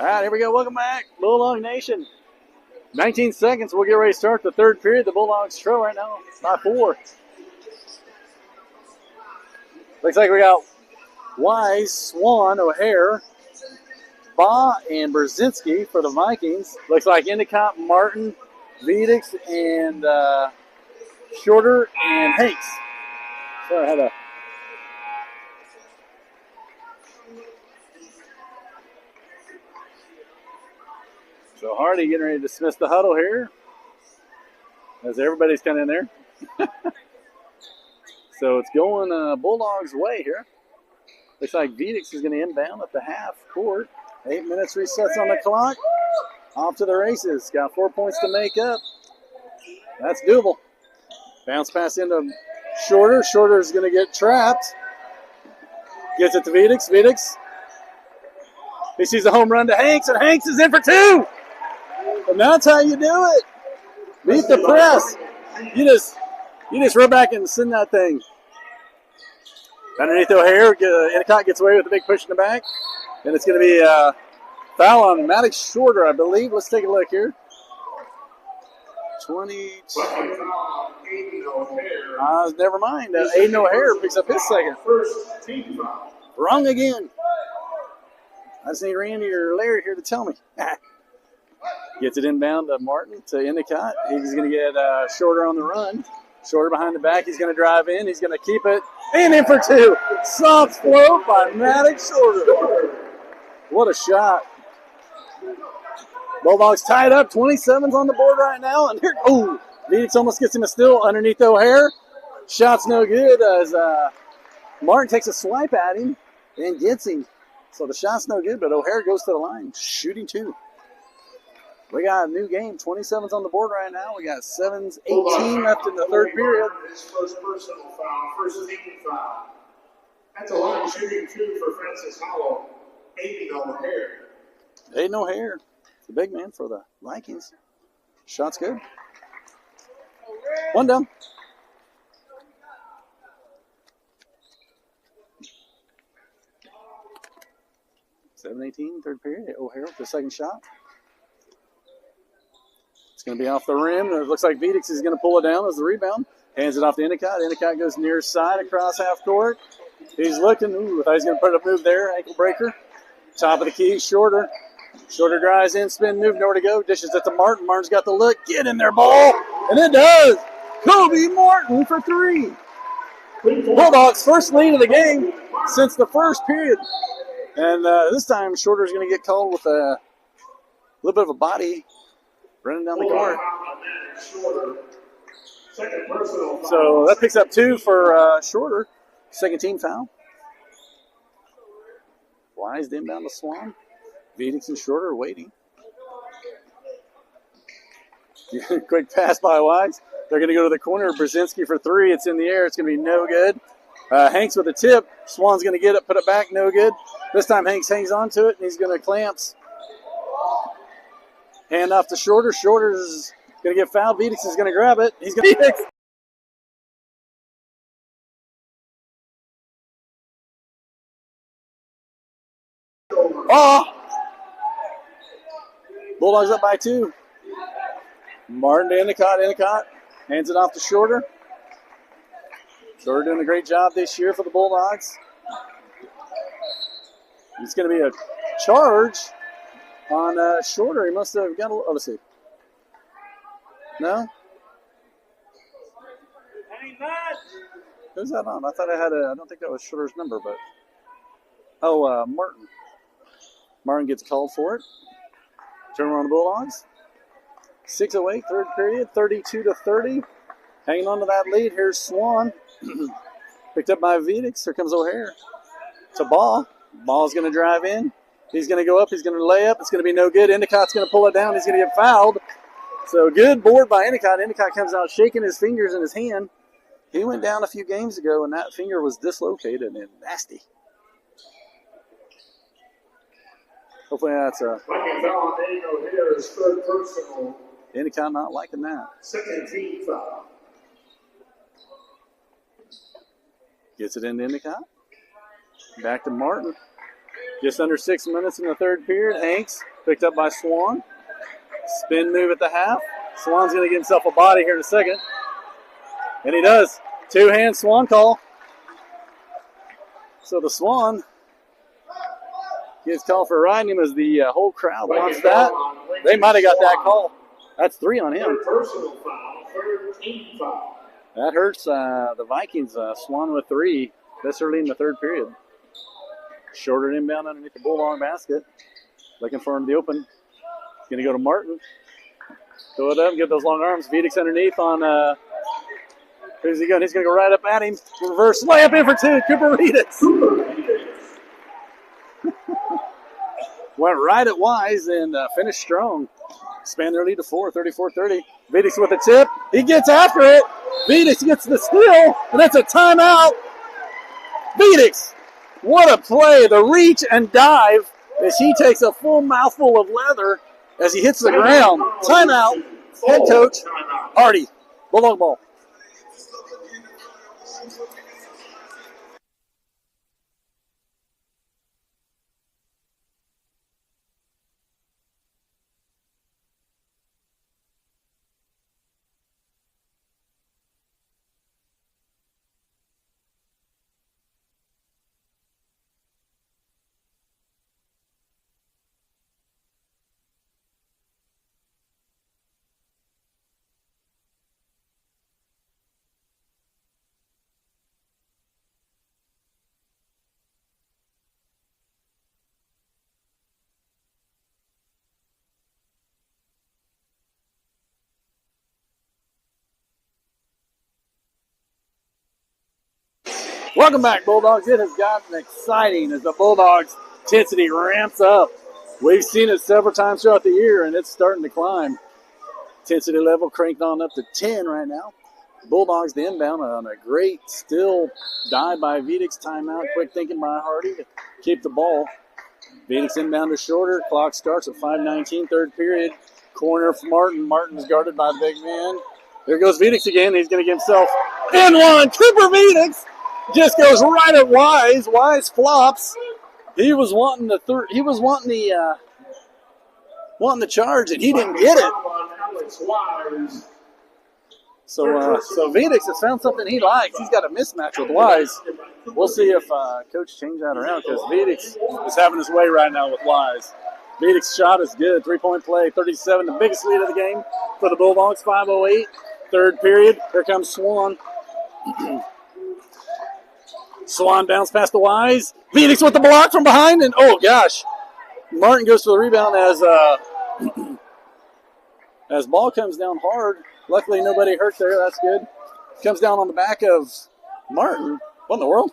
Speaker 1: All right, here we go. Welcome back, Bulldog Nation. 19 seconds. We'll get ready to start the third period. The Bulldogs trail right now by 4. Looks like we got Wise, Swan, O'Hare, Baugh, and Brzezinski for the Vikings. Looks like Endicott, Martin, Vedix, and Shorter, and Hanks. Sorry, I had a... So Hardy getting ready to dismiss the huddle here as everybody's kind of in there. So it's going Bulldogs' way here. Looks like Vedix is going to inbound at the half court. 8 minutes resets on the clock. Off to the races. Got 4 points to make up. That's doable. Bounce pass into Shorter. Shorter is going to get trapped. Gets it to Vedix. Vedix. He sees the home run to Hanks, and Hanks is in for 2. And that's how you do it. Beat the press. You just run back and send that thing. Underneath O'Hare, Endicott gets away with a big push in the back. And it's going to be a foul on Maddox Shorter, I believe. Let's take a look here. 22. Never mind. Aiden O'Hare picks up his second.
Speaker 2: First team foul.
Speaker 1: Wrong again. I just need Randy or Larry here to tell me. Gets it inbound to Martin to Endicott. He's going to get Shorter on the run. Shorter behind the back. He's going to drive in. He's going to keep it. And in for 2. Soft float by Maddox Shorter. What a shot. Bulldogs tied up. 27's on the board right now. And here, Vedix almost gets him a steal underneath O'Hare. Shot's no good as Martin takes a swipe at him and gets him. So the shot's no good, but O'Hare goes to the line, shooting 2. We got a new game. 27's on the board right now. We got 7's 18 left in the third period.
Speaker 2: His first personal foul, first team foul. That's a line shooting 2 for Francis Howell. Aiden O'Hare.
Speaker 1: Aiden O'Hare, the big man for the Vikings. Shot's good. One down. .7:18, third period. O'Hare with the second shot. It's going to be off the rim. It looks like Vedix is going to pull it down as the rebound. Hands it off to Endicott. Endicott goes near side across half court. He's looking. Thought he's going to put a move there. Ankle breaker. Top of the key. Shorter. Shorter drives in. Spin move. Nowhere to go. Dishes it to Martin. Martin's got the look. Get in there, ball. And it does. Kobe Martin for 3. Bulldogs' first lead of the game since the first period. And this time, Shorter's going to get called with a little bit of a body running down the court. So that picks up 2 for Shorter. Second team foul. Wise inbound to Swan. Vedix and Shorter waiting. Quick pass by Wise. They're going to go to the corner. Brzezinski for 3. It's in the air. It's going to be no good. Hanks with a tip. Swan's going to get it, put it back, no good. This time Hanks hangs on to it, and he's going to clamps. Hand off to Shorter. Shorter's going to get fouled. Vedix is going to grab it. He's going to Bulldogs up by 2. Martin to Endicott. Endicott hands it off to Shorter. Shorter doing a great job this year for the Bulldogs. It's going to be a charge on Shorter. He must have got a little. Let's see. No? Who's that on? I thought I had I don't think that was Shorter's number, but. Oh, Martin. Martin gets called for it. Turn around the Bulldogs. 6:08, third period, 32-30. Hanging on to that lead. Here's Swan. Picked up by Vedix. Here comes O'Hare. To Ball. Ball's going to drive in. He's going to go up. He's going to lay up. It's going to be no good. Endicott's going to pull it down. He's going to get fouled. So good board by Endicott. Endicott comes out shaking his fingers in his hand. He went down a few games ago, and that finger was dislocated and nasty. Hopefully that's a... Endicott not liking that.
Speaker 2: Second team foul.
Speaker 1: Gets it into Endicott. Back to Martin. Just under 6 minutes in the third period. Hanks Picked up by Swan. Spin move at the half. Swan's going to get himself a body here in a second. And he does. Two-hand Swan call. So the Swan gets called for riding him as the whole crowd wants that. They might have got that call. That's 3 on him.
Speaker 2: Personal foul, third team foul.
Speaker 1: That hurts the Vikings. Swan with 3. This early in the third period. Shorter inbound underneath the Bulldog basket. Looking for him to open. He's going to go to Martin. Throw it up, get those long arms. Vidic underneath on, who's he going? He's going to go right up at him. Reverse layup in for 2. Cooper Vidic. Went right at Wise and finished strong. Expand their lead to 4, 34-30. Vidic with a tip. He gets after it. Vidic gets the steal, and that's a timeout. Vidic, what a play. The reach and dive as he takes a full mouthful of leather as he hits the ground. Timeout. Head coach Hardy. Bulldog ball. Welcome back, Bulldogs. It has gotten exciting as the Bulldogs' intensity ramps up. We've seen it several times throughout the year, and it's starting to climb. Intensity level cranked on up to 10 right now. Bulldogs the inbound on a great still dive by Vidic's timeout. Quick thinking by Hardy to keep the ball. Vidic's inbound to Shorter. Clock starts at 5:19, third period. Corner for Martin. Martin's guarded by the big man. There goes Vidic again. He's going to get himself in one. Cooper Vidic just goes right at Wise. Wise flops. He was wanting the wanting the charge, and he didn't get it. So Vidic has found something he likes. He's got a mismatch with Wise. We'll see if Coach changed that around because Vidic is having his way right now with Wise. Vidic's shot is good. 3-point play, 37, the biggest lead of the game for the Bulldogs. 5:08, third period. Here comes Swan. Swan bounce past the Wise. Vidic with the block from behind, and oh gosh, Martin goes for the rebound as ball comes down hard. Luckily, nobody hurt there. That's good. Comes down on the back of Martin. What in the world?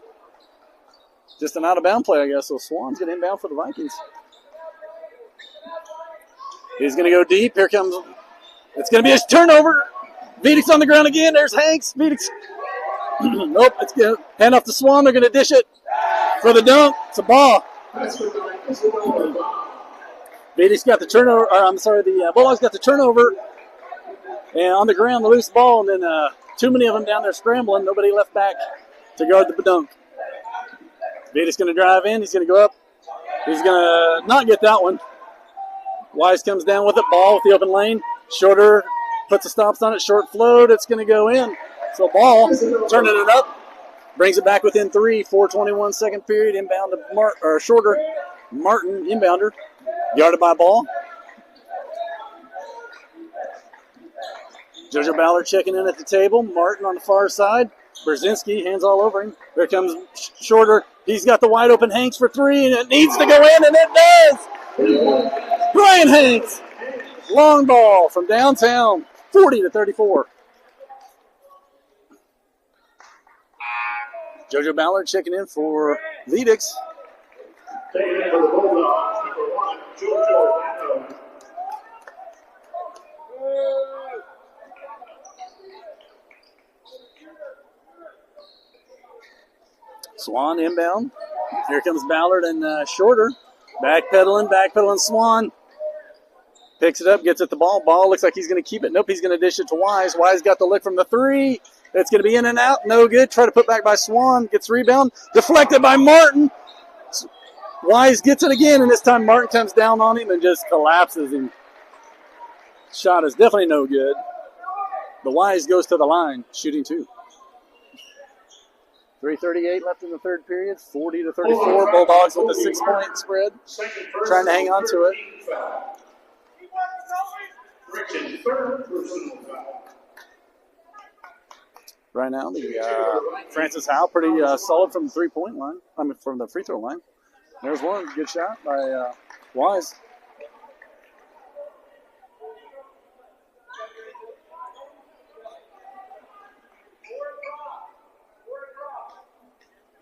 Speaker 1: Just an out-of-bound play, I guess. So Swan's going to inbound for the Vikings. He's going to go deep. Here comes. It's going to be a turnover. Vidic's on the ground again. There's Hanks. Vidic's. Nope. It's going to hand off to Swan. They're going to dish it for the dunk. It's a ball. Vidic's got the turnover. The Bulldogs got the turnover. And on the ground, the loose ball, and then too many of them down there scrambling. Nobody left back to guard the dunk. Vidic's going to drive in. He's going to go up. He's going to not get that one. Wise comes down with it. Ball with the open lane. Shorter puts the stops on it. Short float. It's going to go in. So ball, turning it up. Brings it back within 3. 4:21 second period. Inbound to Shorter. Martin, inbounder. Guarded by Ball. JoJo Ballard checking in at the table. Martin on the far side. Brzezinski, hands all over him. Here comes Shorter. He's got the wide open Hanks for 3, and it needs to go in, and it does! Brian Hanks. Long ball from downtown. 40-34. JoJo Ballard checking in for Vidic.
Speaker 2: Taking in for the Bulldogs, number 1, JoJo Ballard.
Speaker 1: Swan inbound. Here comes Ballard and Shorter. Backpedaling Swan. Picks it up, gets at the ball. Ball looks like he's going to keep it. Nope, he's going to dish it to Wise. Wise got the lick from the 3. It's going to be in and out. No good. Try to put back by Swan. Gets rebound. Deflected by Martin. Wise gets it again, and this time Martin comes down on him and just collapses him. Shot is definitely no good. The Wise goes to the line, shooting 2. 3:38 left in the third period, 40-34. Bulldogs with a 6-point spread, trying to hang on to it. Right now, the Francis Howell pretty solid from the 3-point line. I mean, from the free throw line. There's one good shot by Wise.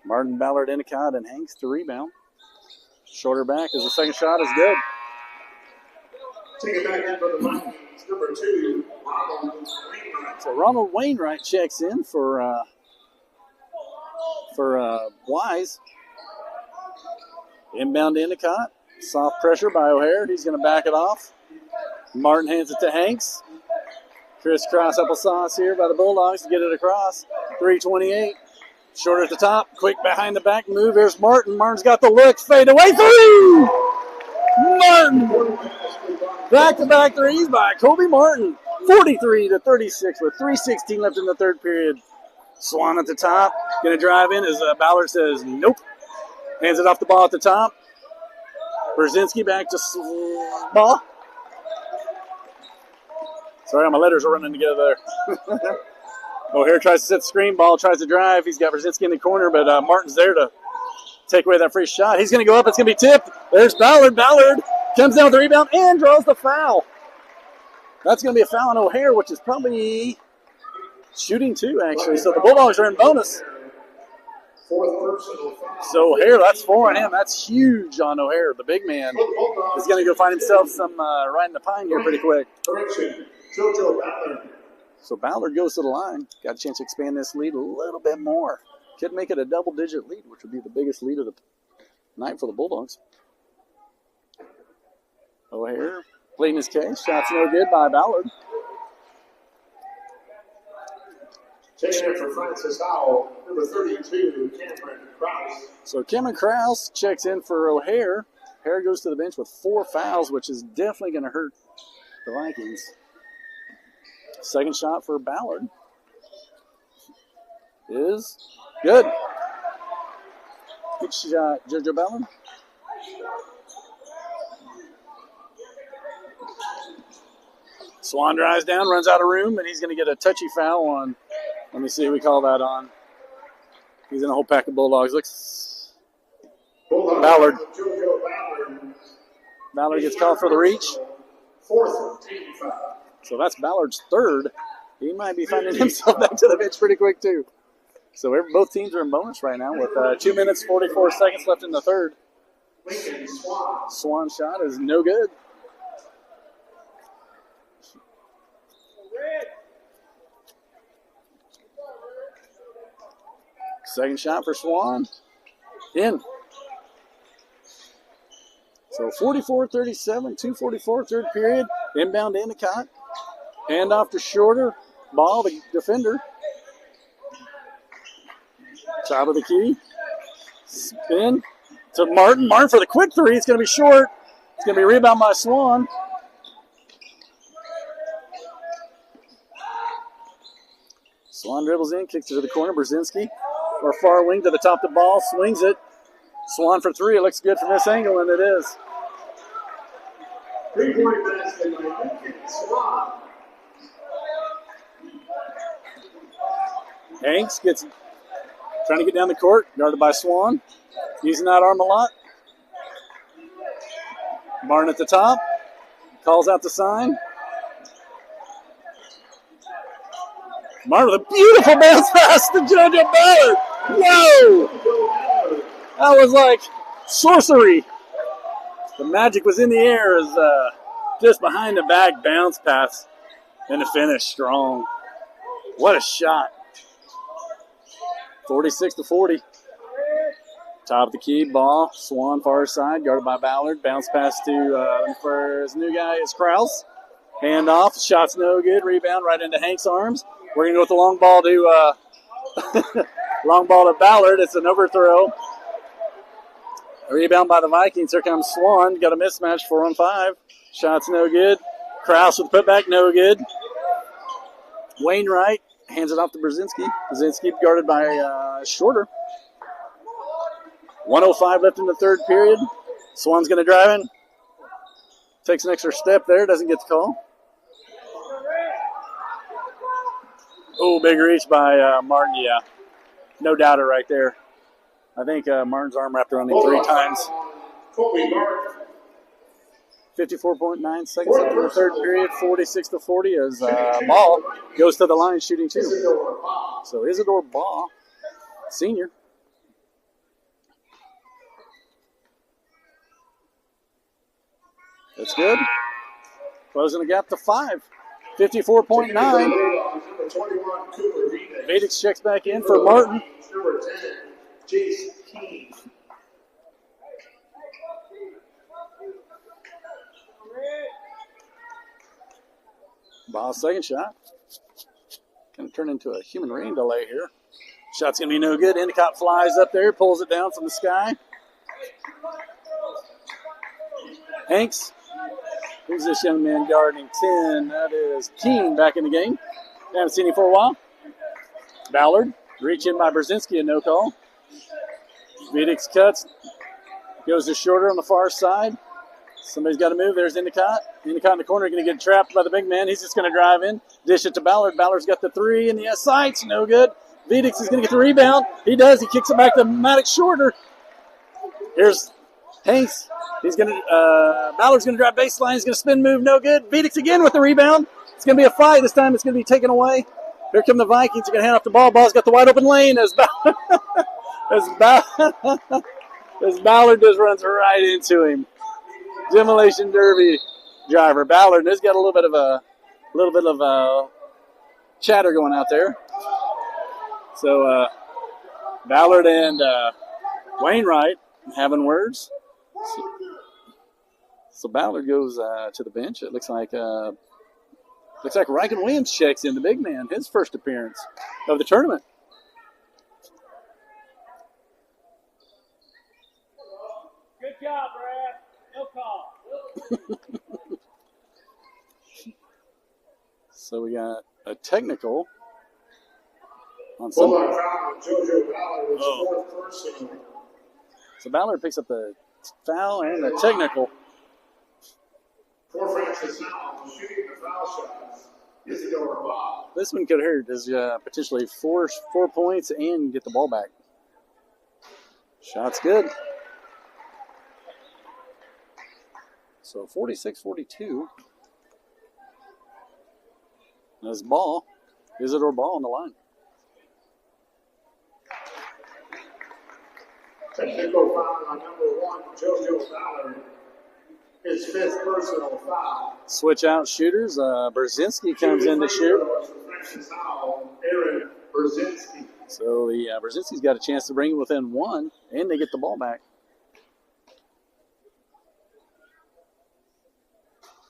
Speaker 1: Martin, Ballard, Endicott, and Hanks to rebound. Shorter back as the second shot is good.
Speaker 2: Take it back in for the Vikings. Number 2, Ronald Wainwright.
Speaker 1: So Ronald Wainwright checks in for Wise. Inbound to Endicott. Soft pressure by O'Hare. He's going to back it off. Martin hands it to Hanks. Crisscross applesauce here by the Bulldogs to get it across. 3:28. Short at the top. Quick behind the back move. Here's Martin. Martin's got the look. Fade away. 3! Martin! Back-to-back threes by Kobe Martin. 43-36 with 3:16 left in the third period. Swan at the top. Going to drive in as Ballard says nope. Hands it off the ball at the top. Brzezinski back to ball. Sorry, my letters are running together there. O'Hare tries to set the screen. Ball tries to drive. He's got Brzezinski in the corner, but Martin's there to take away that free shot. He's going to go up. It's going to be tipped. There's Ballard. Ballard comes down with the rebound and draws the foul. That's going to be a foul on O'Hare, which is probably shooting 2, actually. So the Bulldogs are in bonus. So O'Hare, that's 4 on him. That's huge on O'Hare. The big man is going to go find himself some riding the pine here pretty quick. So Ballard goes to the line. Got a chance to expand this lead a little bit more. Could make it a double-digit lead, which would be the biggest lead of the night for the Bulldogs. O'Hare pleading his case. Shots no good by Ballard.
Speaker 2: Taking it for Francis Howell, number 32, Cameron Krause.
Speaker 1: So Cameron Krause checks in for O'Hare. O'Hare goes to the bench with 4 fouls, which is definitely going to hurt the Vikings. Second shot for Ballard is good. Good shot, JoJo Ballard. Swan drives down, runs out of room, and he's going to get a touchy foul on. Let me see who we call that on. He's in a whole pack of Bulldogs. Looks Ballard. Ballard gets called for the reach.
Speaker 2: Fourth team foul.
Speaker 1: So that's Ballard's third. He might be finding himself back to the bench pretty quick, too. So both teams are in bonus right now with 2 minutes, 44 seconds left in the third. Swan shot is no good. Second shot for Swan. In. So 44-37, 2:44 third period. Inbound to Endicott. Hand off to Shorter. Ball, the defender. Top of the key. Spin to Martin. Martin for the quick three. It's going to be short. It's going to be a rebound by Swan. Swan dribbles in, kicks it to the corner. Brzezinski, or far wing to the top of the ball, swings it. Swan for 3. It looks good from this angle, and it is.
Speaker 2: 3-point basket by Swan.
Speaker 1: Hanks gets trying to get down the court, guarded by Swan. Using that arm a lot. Martin at the top. Calls out the sign. Martin with a beautiful bounce pass to JoJo Ballard. Whoa! That was like sorcery. The magic was in the air as just behind the back bounce pass and the finish strong. What a shot. 46-40. Top of the key, ball. Swan far side, guarded by Ballard. Bounce pass to for his new guy is Krause. Hand off, shot's no good. Rebound right into Hank's arms. We're gonna go with the long ball to long ball to Ballard. It's an overthrow. Rebound by the Vikings. Here comes Swan. Got a mismatch, 4-on-5. Shot's no good. Krause with the putback, no good. Wainwright hands it off to Brzezinski. Brzezinski guarded by Shorter. 1:05 left in the third period. Swan's going to drive in. Takes an extra step there. Doesn't get the call. Oh, big reach by Martin. Yeah, no doubter right there. I think Martin's arm wrapped around him 3 times. 54.9 seconds left in the third period. 46-40 as Ball goes to the line shooting 2. So Isidore Ball, senior. That's good. Closing the gap to 5. 54.9. Vadix checks back in for Martin.
Speaker 2: Number 10, Jason King.
Speaker 1: Ball's second shot. Going to turn into a human rain delay here. Shot's going to be no good. Endicott flies up there, pulls it down from the sky. Hanks. Who's this young man guarding 10? That is Keene back in the game. Haven't seen him for a while. Ballard. Reach in by Brzezinski, a no call. Vedix cuts. Goes to Shorter on the far side. Somebody's got to move. There's Endicott. Endicott in the corner, going to get trapped by the big man. He's just going to drive in. Dish it to Ballard. Ballard's got the 3 in the sights. No good. Vedix is going to get the rebound. He does. He kicks it back to Maddox Shorter. Here's Hanks. He's going to, Ballard's going to drive baseline. He's going to spin move. No good. Vedix again with the rebound. It's going to be a fight. This time it's going to be taken away. Here come the Vikings. They're going to hand off the ball. Ball's got the wide open lane as Ballard just runs right into him. Demolition Derby driver. Ballard has got a little bit of a chatter going out there. So Ballard and Wainwright having words. So Ballard goes to the bench. It looks like Ryken Williams checks in, the big man, his first appearance of the tournament.
Speaker 3: Good job, Brad. No call.
Speaker 1: So we got a technical on
Speaker 2: Bulldog foul on JoJo Ballard was fourth personal.
Speaker 1: So Ballard picks up the foul and the technical.
Speaker 2: For Francis Howell, shooting the foul shots. Isidore Bob.
Speaker 1: This one could hurt. There's potentially four points and get the ball back. Shot's good. So 46-42. There's Ball. Isidore Ball on the line.
Speaker 2: Technical foul on number 1, JoJo Ballard. His 5th personal foul.
Speaker 1: Switch out shooters. Brzezinski comes in to shoot.
Speaker 2: Francis Howell, Aaron Brzezinski.
Speaker 1: So Brzezinski's got a chance to bring it within 1, and they get the ball back.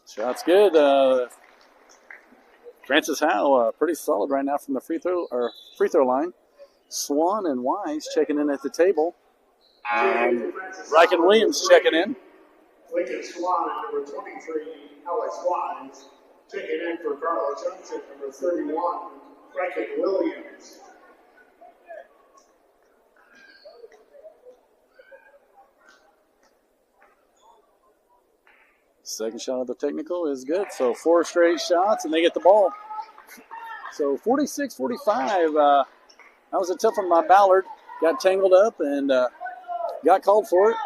Speaker 1: Shot's good. Francis Howell pretty solid right now from the free throw line. Swan and Wise checking in at the table. Ryken Williams checking in.
Speaker 2: Lincoln Swan, number 23, Alex Wise. Checking in for Carla Johnson, number 31, Ryken Williams.
Speaker 1: Second shot of the technical is good. So 4 straight shots, and they get the ball. So 46-45. That was a tough one by Ballard. Got tangled up and got called for it.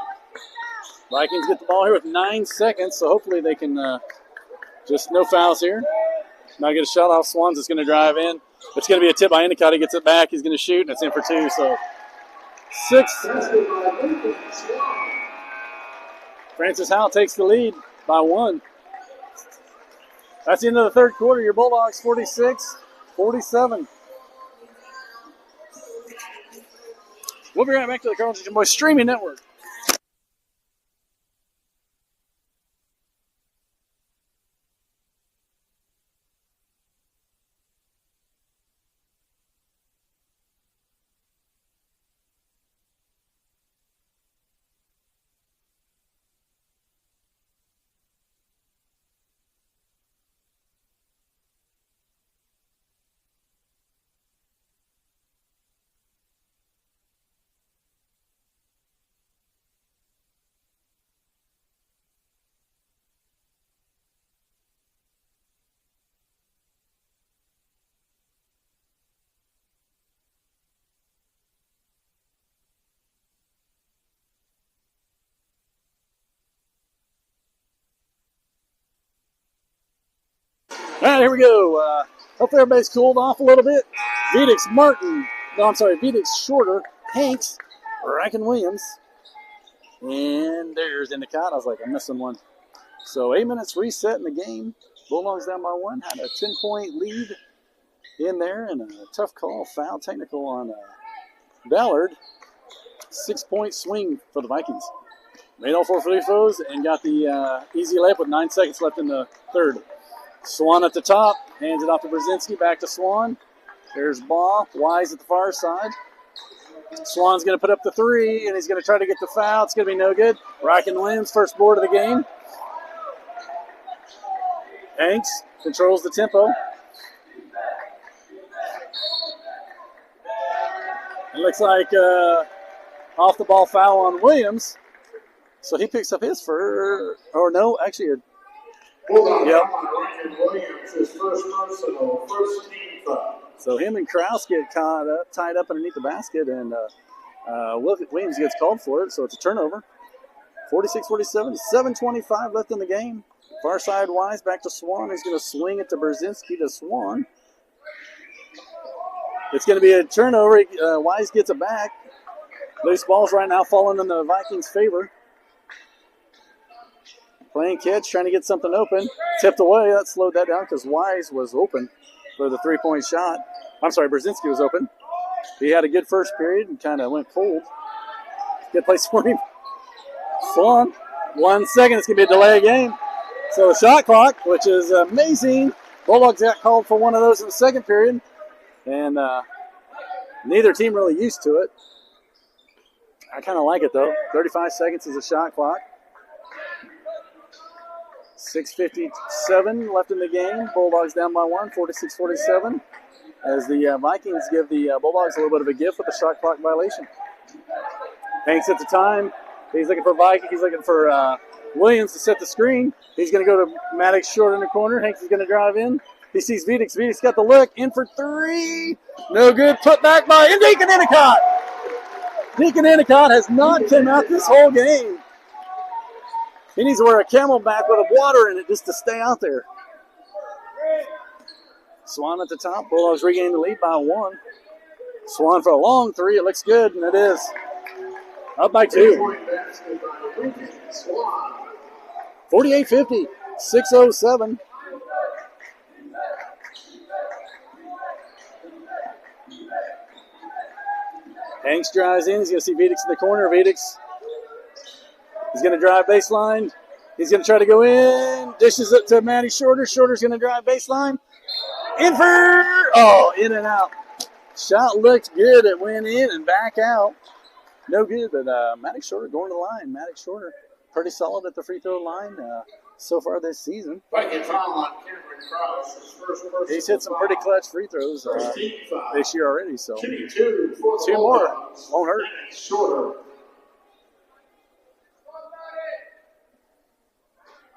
Speaker 1: Vikings get the ball here with 9 seconds, so hopefully they can just no fouls here. Now get a shot off Swans. It's going to drive in. It's going to be a tip by Endicott. He gets it back. He's going to shoot, and it's in for 2. So 6. Francis Howell takes the lead by 1. That's the end of the third quarter. Your Bulldogs 46-47. We'll be right back to the Carlton Boys Streaming Network. right, here we go. Hopefully everybody's cooled off a little bit. Vedix Shorter, Hanks, Rankin Williams. And there's Endicott. I was like, I'm missing one. So 8 minutes reset in the game. Bulldogs down by 1. Had a 10-point lead in there, and a tough call, foul technical on Ballard. 6-point swing for the Vikings. Made all 4 free throws and got the easy layup with 9 seconds left in the third. Swan at the top, hands it off to Brzezinski, back to Swan. There's Ball, Wise at the far side. Swan's going to put up the 3, and he's going to try to get the foul. It's going to be no good. Rankin Williams, first board of the game. Hanks controls the tempo. It looks like off the ball foul on Williams. So he picks up his first, or no, actually,
Speaker 2: Yep. Williams, his first personal, first team foul.
Speaker 1: So him and Krause get tied up underneath the basket, and Williams gets called for it, so it's a turnover. 46-47, 7:25 left in the game. Far side Wise back to Swan. He's going to swing it to Brzezinski to Swan. It's going to be a turnover. Wise gets it back. Loose balls right now falling in the Vikings' favor. Playing catch, trying to get something open. Tipped away. That slowed that down because Wise was open for the 3-point shot. Brzezinski was open. He had a good first period and kind of went cold. Good place for him. Swan, 1 second. It's going to be a delay game. So the shot clock, which is amazing. Bulldogs got called for one of those in the second period. And neither team really used to it. I kind of like it, though. 35 seconds is a shot clock. 6:57 left in the game. Bulldogs down by 1, 46-47. As the Vikings give the Bulldogs a little bit of a gift with the shot clock violation. Hanks at the time. He's looking for Williams to set the screen. He's going to go to Maddox short in the corner. Hanks is going to drive in. He sees Vedix. Vedix got the look. In for 3. No good. Put back by Deacon Endicott. Deacon Endicott has not come out this whole game. He needs to wear a camelback with water in it just to stay out there. Swan at the top. Bulldogs regain the lead by 1. Swan for a long 3. It looks good, and it is. Up by 2. 48-50. 6:07. Hanks drives in. He's going to see Vedix in the corner. Vedix is going to drive baseline. He's going to try to go in. Dishes it to Matty Shorter. Shorter's going to drive baseline. In and out. Shot looked good. It went in and back out. No good, but Maddox Shorter going to the line. Maddox Shorter pretty solid at the free throw line so far this season. He's hit some pretty clutch free throws this year already, so 2 more won't hurt.
Speaker 2: Shorter.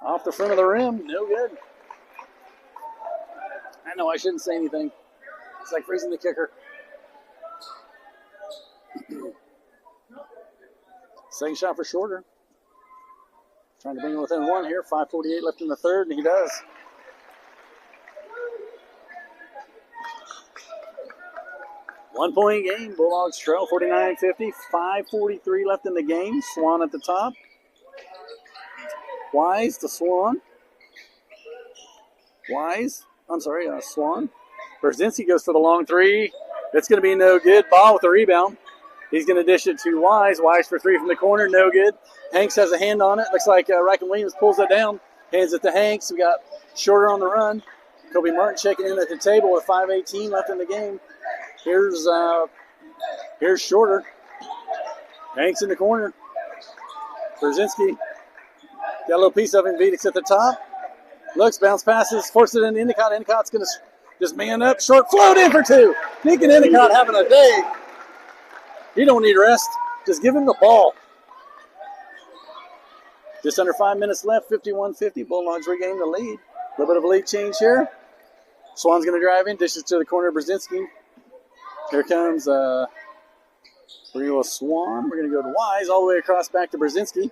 Speaker 1: Off the front of the rim, no good. I know I shouldn't say anything. It's like freezing the kicker. Second shot for Shorter. Trying to bring it within 1 here. 5:48 left in the third, and he does. One-point game. Bulldogs trail 49-50. 5:43 left in the game. Swan at the top. Wise to Swan. Swan. Brzezinski goes for the long 3. That's going to be no good. Ball with the rebound. He's going to dish it to Wise. Wise for 3 from the corner. No good. Hanks has a hand on it. Looks like Rankin Williams pulls it down. Hands it to Hanks. We got Shorter on the run. Kobe Martin checking in at the table with 5:18 left in the game. Here's Shorter. Hanks in the corner. Brzezinski. Got a little piece of him. Vedix at the top. Looks, bounce passes, forces it into Endicott. Endicott's going to just man up. Short float in for 2. Deacon Endicott having a day. He don't need rest. Just give him the ball. Just under 5 minutes left. 51-50. Bulldogs regain the lead. A little bit of a lead change here. Swan's going to drive in. Dishes to the corner of Brzezinski. Here comes, we're going to go with Swan. We're going to go to Wise. All the way across back to Brzezinski.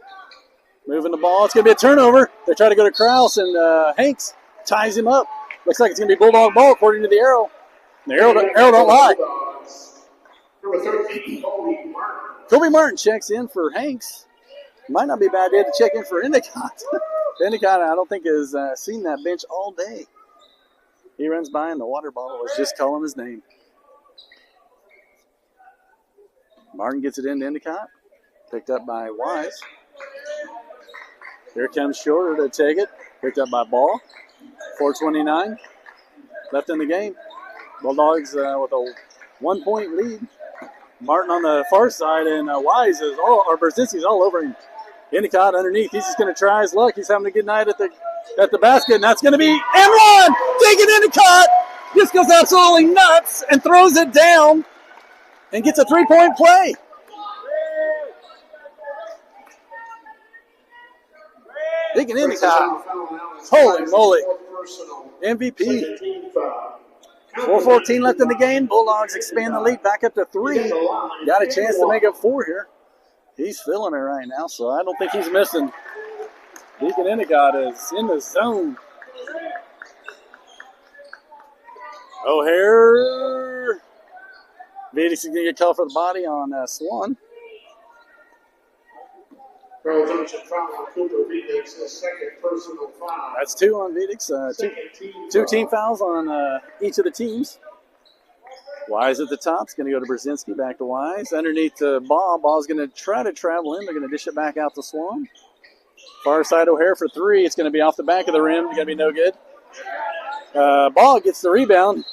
Speaker 1: Moving the ball. It's going to be a turnover. They try to go to Krause, and Hanks ties him up. Looks like it's going to be Bulldog ball according to the arrow. The arrow don't lie.
Speaker 2: Number 13, Kobe Martin.
Speaker 1: Kobe Martin checks in for Hanks. Might not be a bad idea to check in for Endicott. Endicott, I don't think, has seen that bench all day. He runs by and the water bottle is just calling his name. Martin gets it into Endicott. Picked up by Wise. Here comes Shorter to take it. Picked up by Ball. 4:29 left in the game. Bulldogs with a 1-point lead. Martin on the far side, and Wise is Brzezinski's all over him. Endicott underneath. He's just going to try his luck. He's having a good night at the basket, and that's going to be and one. Taking Endicott. Just goes absolutely nuts and throws it down and gets a 3-point play. Taking Endicott. Holy moly. MVP. 4:14 left in the game. Bulldogs expand the lead back up to 3. Got a chance to make it 4 here. He's feeling it right now, so I don't think he's missing. Deacon Endicott is in the zone. O'Hare. Vidic is going to get called for the body on Swan.
Speaker 2: Earl Johnson foul on Cooper Vidic, the second personal foul.
Speaker 1: That's 2 on Vidic. Two team fouls on each of the teams. Wise at the top. It's going to go to Brzezinski. Back to Wise. Underneath to Ball. Ball's going to try to travel in. They're going to dish it back out to Swan. Far side O'Hare for 3. It's going to be off the back of the rim. It's going to be no good. Ball gets the rebound.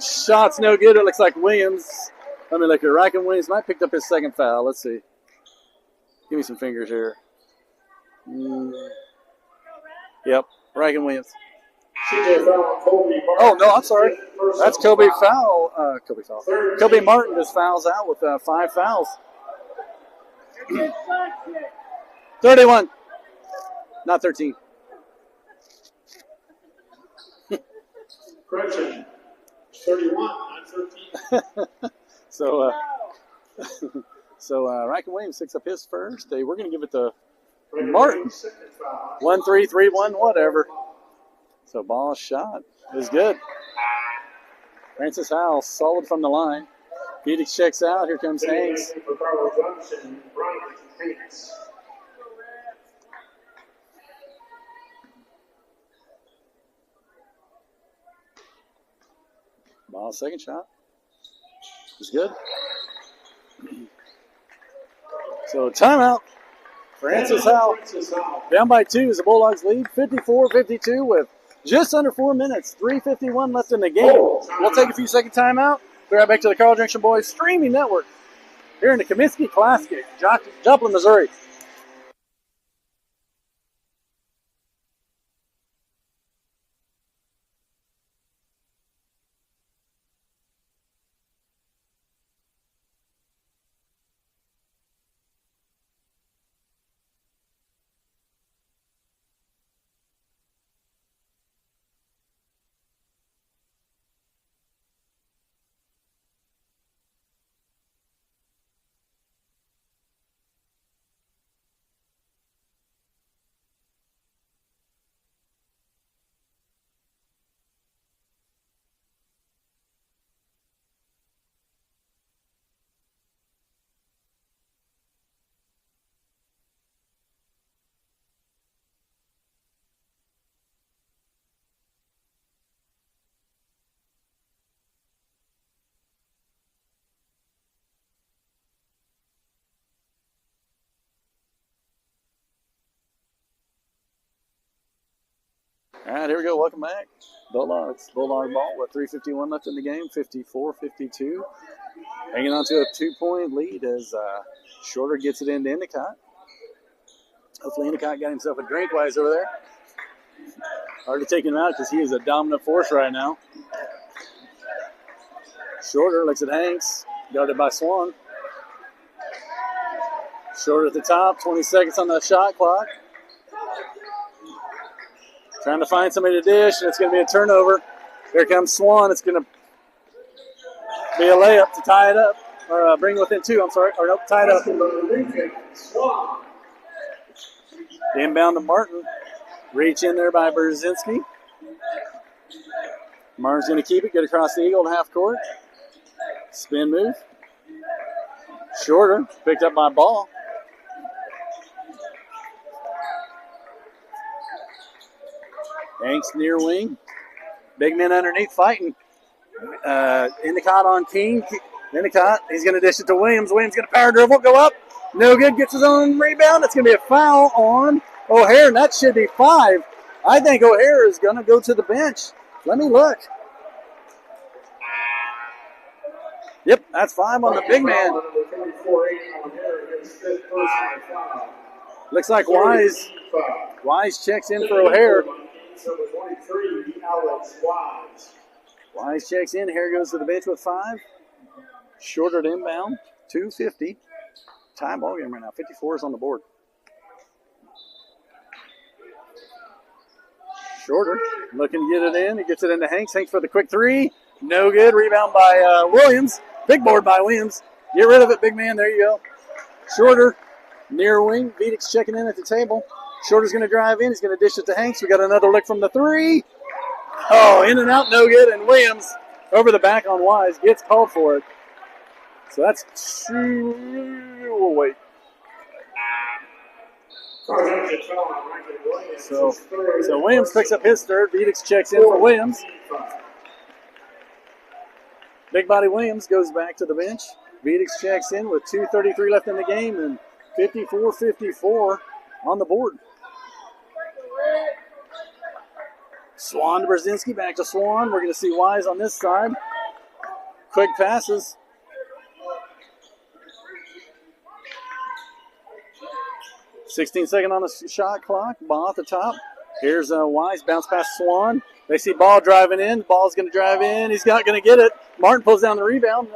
Speaker 1: Shot's no good. It looks like Williams. Ryken Williams might have picked up his second foul. Let's see. Give me some fingers here. Yep, Ryken Williams. Oh, no, I'm sorry. That's Kobe foul. Kobe Martin just fouls out with 5 fouls. 31. Not 13.
Speaker 2: Correction. 31, not 13.
Speaker 1: So Ryken Williams picks up his first. We're going to give it to Martin. 1-3-3-1, whatever. So ball shot is good. Francis Howell solid from the line. Vidic checks out. Here comes Hanks. Ball second shot. It's good. So timeout. Francis Howell down by 2 as the Bulldogs lead. 54-52 with just under 4 minutes. 3:51 left in the game. We'll take a few second timeout. Be right back to the Carl Junction Boys streaming network here in the Comiskey Classic, Joplin, Missouri. All right, here we go. Welcome back. Bulldogs. Bulldog ball with 3:51 left in the game. 54-52. Hanging on to a 2-point lead as Shorter gets it into Endicott. Hopefully Endicott got himself a drink while he's over there. Hard to take him out because he is a dominant force right now. Shorter looks at Hanks. Guarded by Swan. Shorter at the top. 20 seconds on the shot clock. Trying to find somebody to dish, and it's going to be a turnover. Here comes Swan. It's going to be a layup to tie it up, or bring it within 2. I'm sorry, or nope, tie it up. Inbound to Martin. Reach in there by Brzezinski. Martin's going to keep it, get across the eagle to half court. Spin move. Shorter, picked up by Ball. Hanks near wing. Big men underneath fighting. Endicott on King. Endicott, he's going to dish it to Williams. Williams going to power dribble, go up. No good, gets his own rebound. It's going to be a foul on O'Hare, and that should be 5. I think O'Hare is going to go to the bench. Let me look. Yep, that's 5 on the big man. Looks like Wise checks in for O'Hare. Wise checks in. O'Hare goes to the bench with 5. Shorter to inbound. 2:50. Tie ball game right now. 54 is on the board. Shorter looking to get it in. He gets it into Hanks. Hanks for the quick 3. No good. Rebound by Williams. Big board by Williams. Get rid of it, big man. There you go. Shorter near wing. Vidick's checking in at the table. Shorter's going to drive in. He's going to dish it to Hanks. We got another look from the 3. Oh, in and out, no good. And Williams over the back on Wise gets called for it. So that's 2. We'll wait. So Williams picks up his third. Vidick's checks in for Williams. Big body Williams goes back to the bench. Vidick's checks in with 2:33 left in the game and 54-54 on the board. Swan to Brzezinski, back to Swan. We're going to see Wise on this side. Quick passes. $16 on the shot clock. Ball at the top. Here's Wise, bounce past Swan. They see Ball driving in. Ball's going to drive in. He's not going to get it. Martin pulls down the rebound.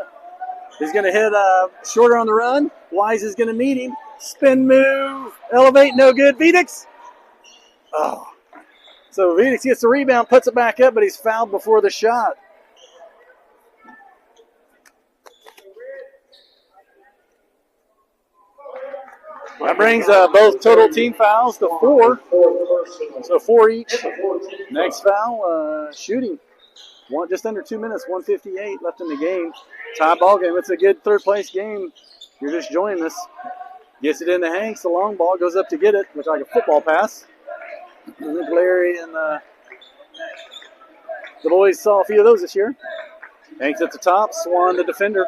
Speaker 1: He's going to hit Shorter on the run. Wise is going to meet him. Spin move. Elevate, no good. Vidick's. Oh. So Vidick's gets the rebound, puts it back up, but he's fouled before the shot. That brings both total team fouls to 4. So 4 each. Next foul, shooting. Just under 2 minutes, 1:58 left in the game. Tie ball game. It's a good third-place game. You're just joining us. Gets it into Hanks. The long ball goes up to get it. Looks like a football pass. I think Larry and the boys saw a few of those this year. Hanks at the top. Swan, the defender.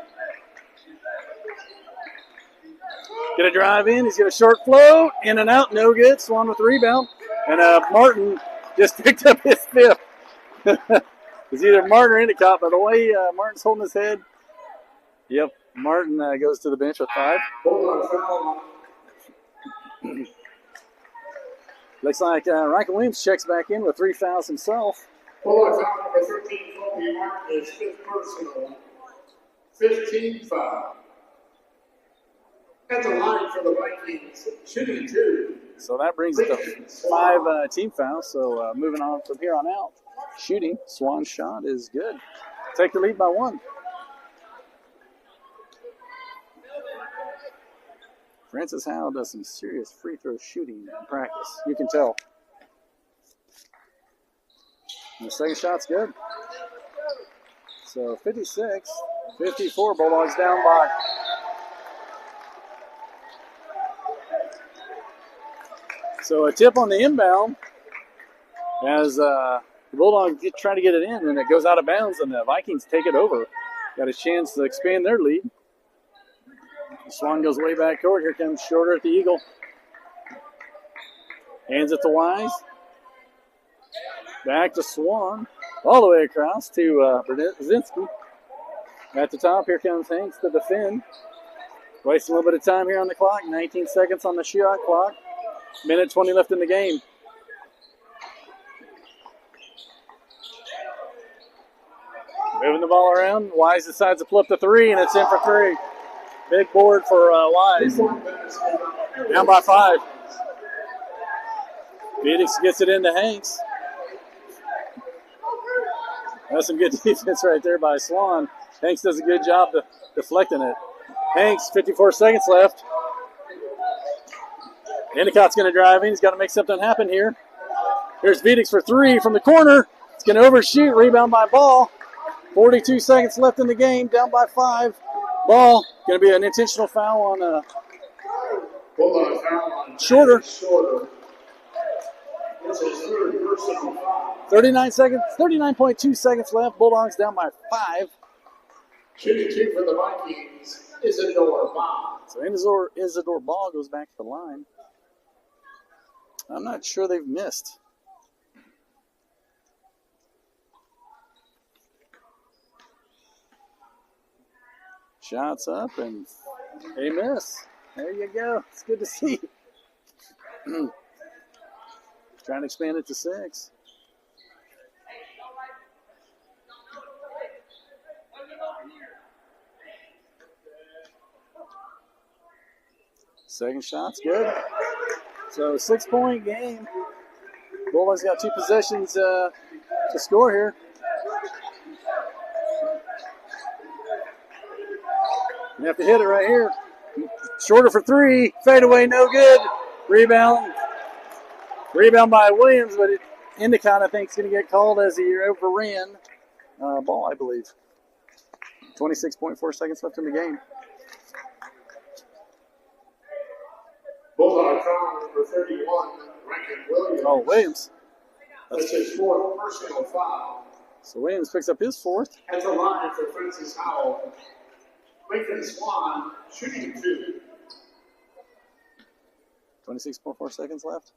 Speaker 1: Going to drive in. He's going to short float. In and out. No good. Swan with the rebound. And Martin just picked up his 5th. It's either Martin or Endicott, by the way Martin's holding his head. Yep, Martin goes to the bench with 5. Looks like Ryker Williams checks back in with 3 fouls himself.
Speaker 2: Bulldog foul number 13, Kobe Martin, his 5th personal. 15 foul. At the line for the Vikings, shooting 2.
Speaker 1: So that brings it to 5 team fouls. So moving on from here on out. Shooting, Swan's shot is good. Take the lead by 1. Francis Howell does some serious free throw shooting in practice. You can tell. And the second shot's good. So 56-54, Bulldogs down by. So a tip on the inbound as the Bulldogs try to get it in, and it goes out of bounds, and the Vikings take it over. Got a chance to expand their lead. Swan goes way back court. Here comes Shorter at the Eagle. Hands it to Wise. Back to Swan. All the way across to Brzezinski. At the top, here comes Hanks to defend. Wasting a little bit of time here on the clock. 19 seconds on the shot clock. Minute 20 left in the game. Moving the ball around. Wise decides to flip the 3, and it's in for 3. Big board for Wise. Down by 5. Vidick gets it into Hanks. That's some good defense right there by Swan. Hanks does a good job deflecting it. Hanks, 54 seconds left. Endicott's going to drive in. He's got to make something happen here. Here's Vidick for 3 from the corner. It's going to overshoot. Rebound by Ball. 42 seconds left in the game. Down by 5. Ball going to be an intentional foul on Shorter. 39.2 seconds left. Bulldogs down by 5.
Speaker 2: Shooting 2 for the Vikings, Isidore Ball.
Speaker 1: So Isidore Ball goes back to the line. I'm not sure they've missed. Shots up and they miss. There you go. It's good to see. Trying to expand it to 6. Second shot's good. So 6-point game. Bulldogs got 2 possessions to score here. You have to hit it right here. Shorter for 3. Fade away, no good. Rebound. Rebound by Williams, but Endicott, I think, is going to get called as he overran Ball, I believe. 26.4 seconds left in the game.
Speaker 2: Bulldog foul number 31, Rankin Williams.
Speaker 1: Oh, Williams.
Speaker 2: That's his 4th personal foul.
Speaker 1: So Williams picks up his 4th.
Speaker 2: At the line for Francis Howell. Lincoln Swan shooting 2.
Speaker 1: 26.4 seconds left.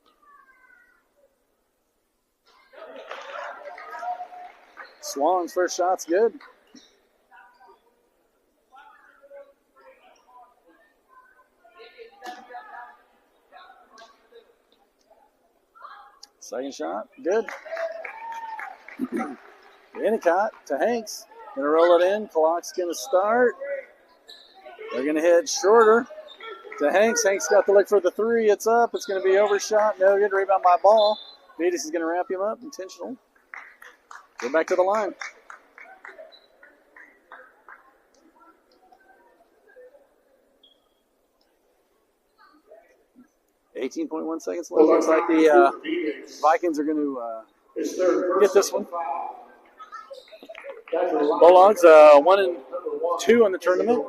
Speaker 1: Swan's first shot's good. Second shot, good. Endicott to Hanks. Gonna roll it in. Clock's gonna start. They're gonna head shorter to Hanks. Hanks got to look for the 3. It's up. It's gonna be overshot. No good. Rebound by Ball. Vetus is gonna wrap him up. Intentional. Go back to the line. .1 seconds left. Looks like the Vikings are going to get this one. Bulldogs 1-2 in the tournament.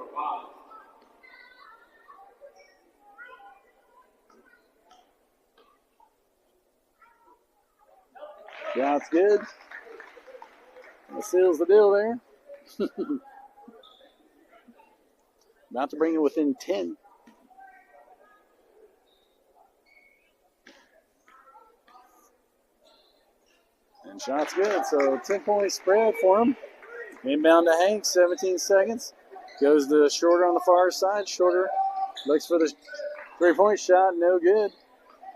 Speaker 1: Yeah, it's good. That seals the deal there. About to bring it within 10. And shot's good, so 10-point spread for him. Inbound to Hanks, 17 seconds. Goes to Shorter on the far side. Shorter looks for the 3-point shot, no good.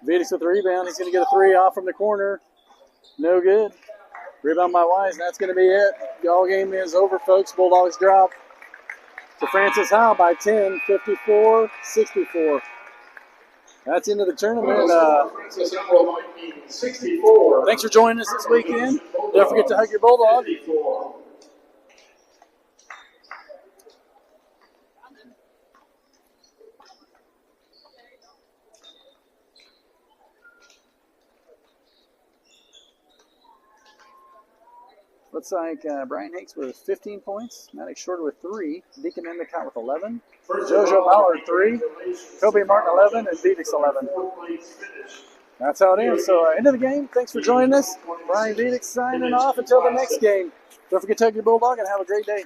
Speaker 1: Vidic with the rebound. He's going to get a 3 off from the corner. No good. Rebound by Wise. That's going to be it. The all game is over, folks. Bulldogs drop to Francis Howell by 10, 54-64. That's into the tournament. Thanks for joining us this weekend. Don't forget to hug your Bulldog. Looks like Brian Hanks with 15 points, Maddox Shorter with 3, Deacon Endicott with 11, JoJo Ballard 3, Kobe Martin 11, and Vedix 11. That's how it is. So end of the game. Thanks for joining us. Brian Vedix signing off until the next game. Don't forget to hug your Bulldog and have a great day.